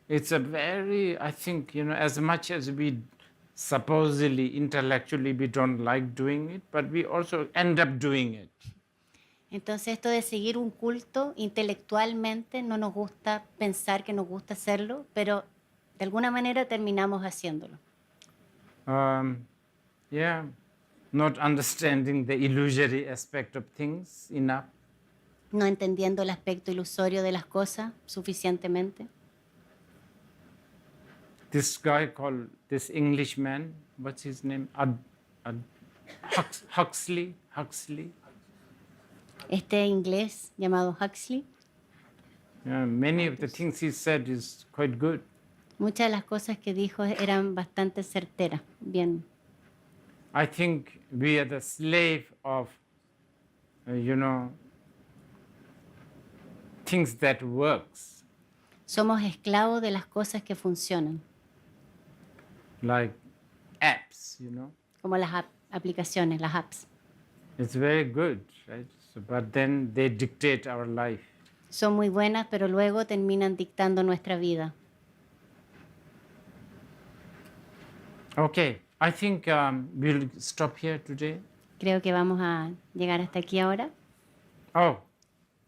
It's a very, I think, you know, as much as we supposedly, intellectually, we don't like doing it, but we also end up doing it. Entonces, esto de seguir un culto intelectualmente no nos gusta pensar que nos gusta hacerlo, pero de alguna manera terminamos haciéndolo. Yeah, not understanding the illusory aspect of things enough. No entendiendo el aspecto ilusorio de las cosas suficientemente. This guy called, this Englishman, what's his name? Huxley. Este inglés llamado Huxley, Many of the things he said is quite good. muchas de las cosas que dijo eran bastante certeras, bien. I think we are the slave of, things that works, Somos esclavos de las cosas que funcionan, like apps, como las aplicaciones, las apps. It's very good, right? So, but then they dictate our life. Son muy buenas, pero luego terminan dictando nuestra vida. Okay, I think we'll stop here today. Creo que vamos a llegar hasta aquí ahora. Oh,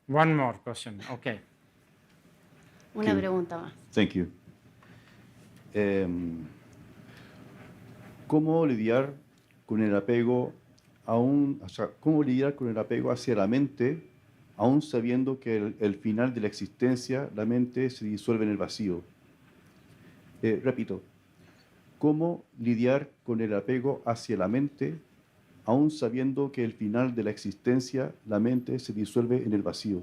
one more question. Okay. Una Sí. pregunta más. Thank you. ¿Cómo lidiar con el apego cómo lidiar con el apego hacia la mente, aún sabiendo que el final de la existencia, la mente se disuelve en el vacío? Repito, ¿cómo lidiar con el apego hacia la mente, aún sabiendo que el final de la existencia, la mente se disuelve en el vacío?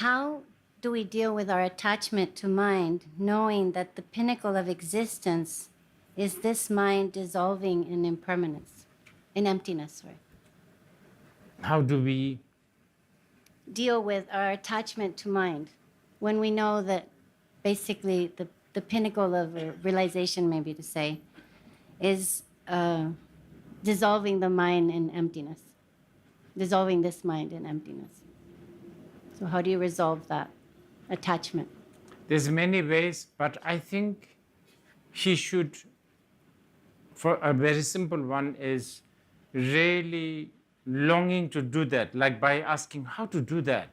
How do we deal with our attachment to mind, knowing that the pinnacle of existence is this mind dissolving in impermanence, in emptiness, right? How do we deal with our attachment to mind when we know that basically the pinnacle of a realization, maybe to say, is dissolving the mind in emptiness, dissolving this mind in emptiness. So how do you resolve that attachment? There's many ways, but I think he should, for a very simple one, is really longing to do that, like by asking how to do that.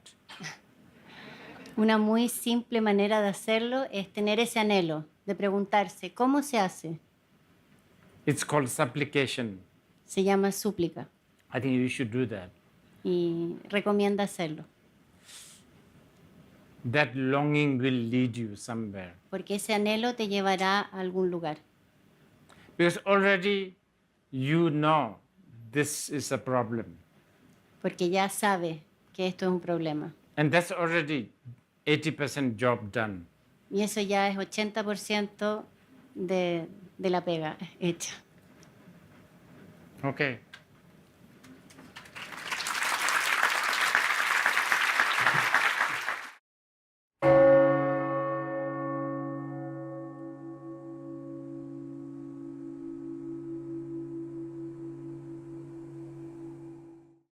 Una muy simple manera de hacerlo es tener ese anhelo, de preguntarse, ¿cómo se hace? It's called supplication. Se llama súplica I think you should do that. y recomienda hacerlo, That longing will lead you somewhere. porque ese anhelo te llevará a algún lugar. Because already you know this is a problem. Porque ya sabe que esto es un problema. And that's already 80% job done. Y eso ya es 80% de la pega hecha. Okay.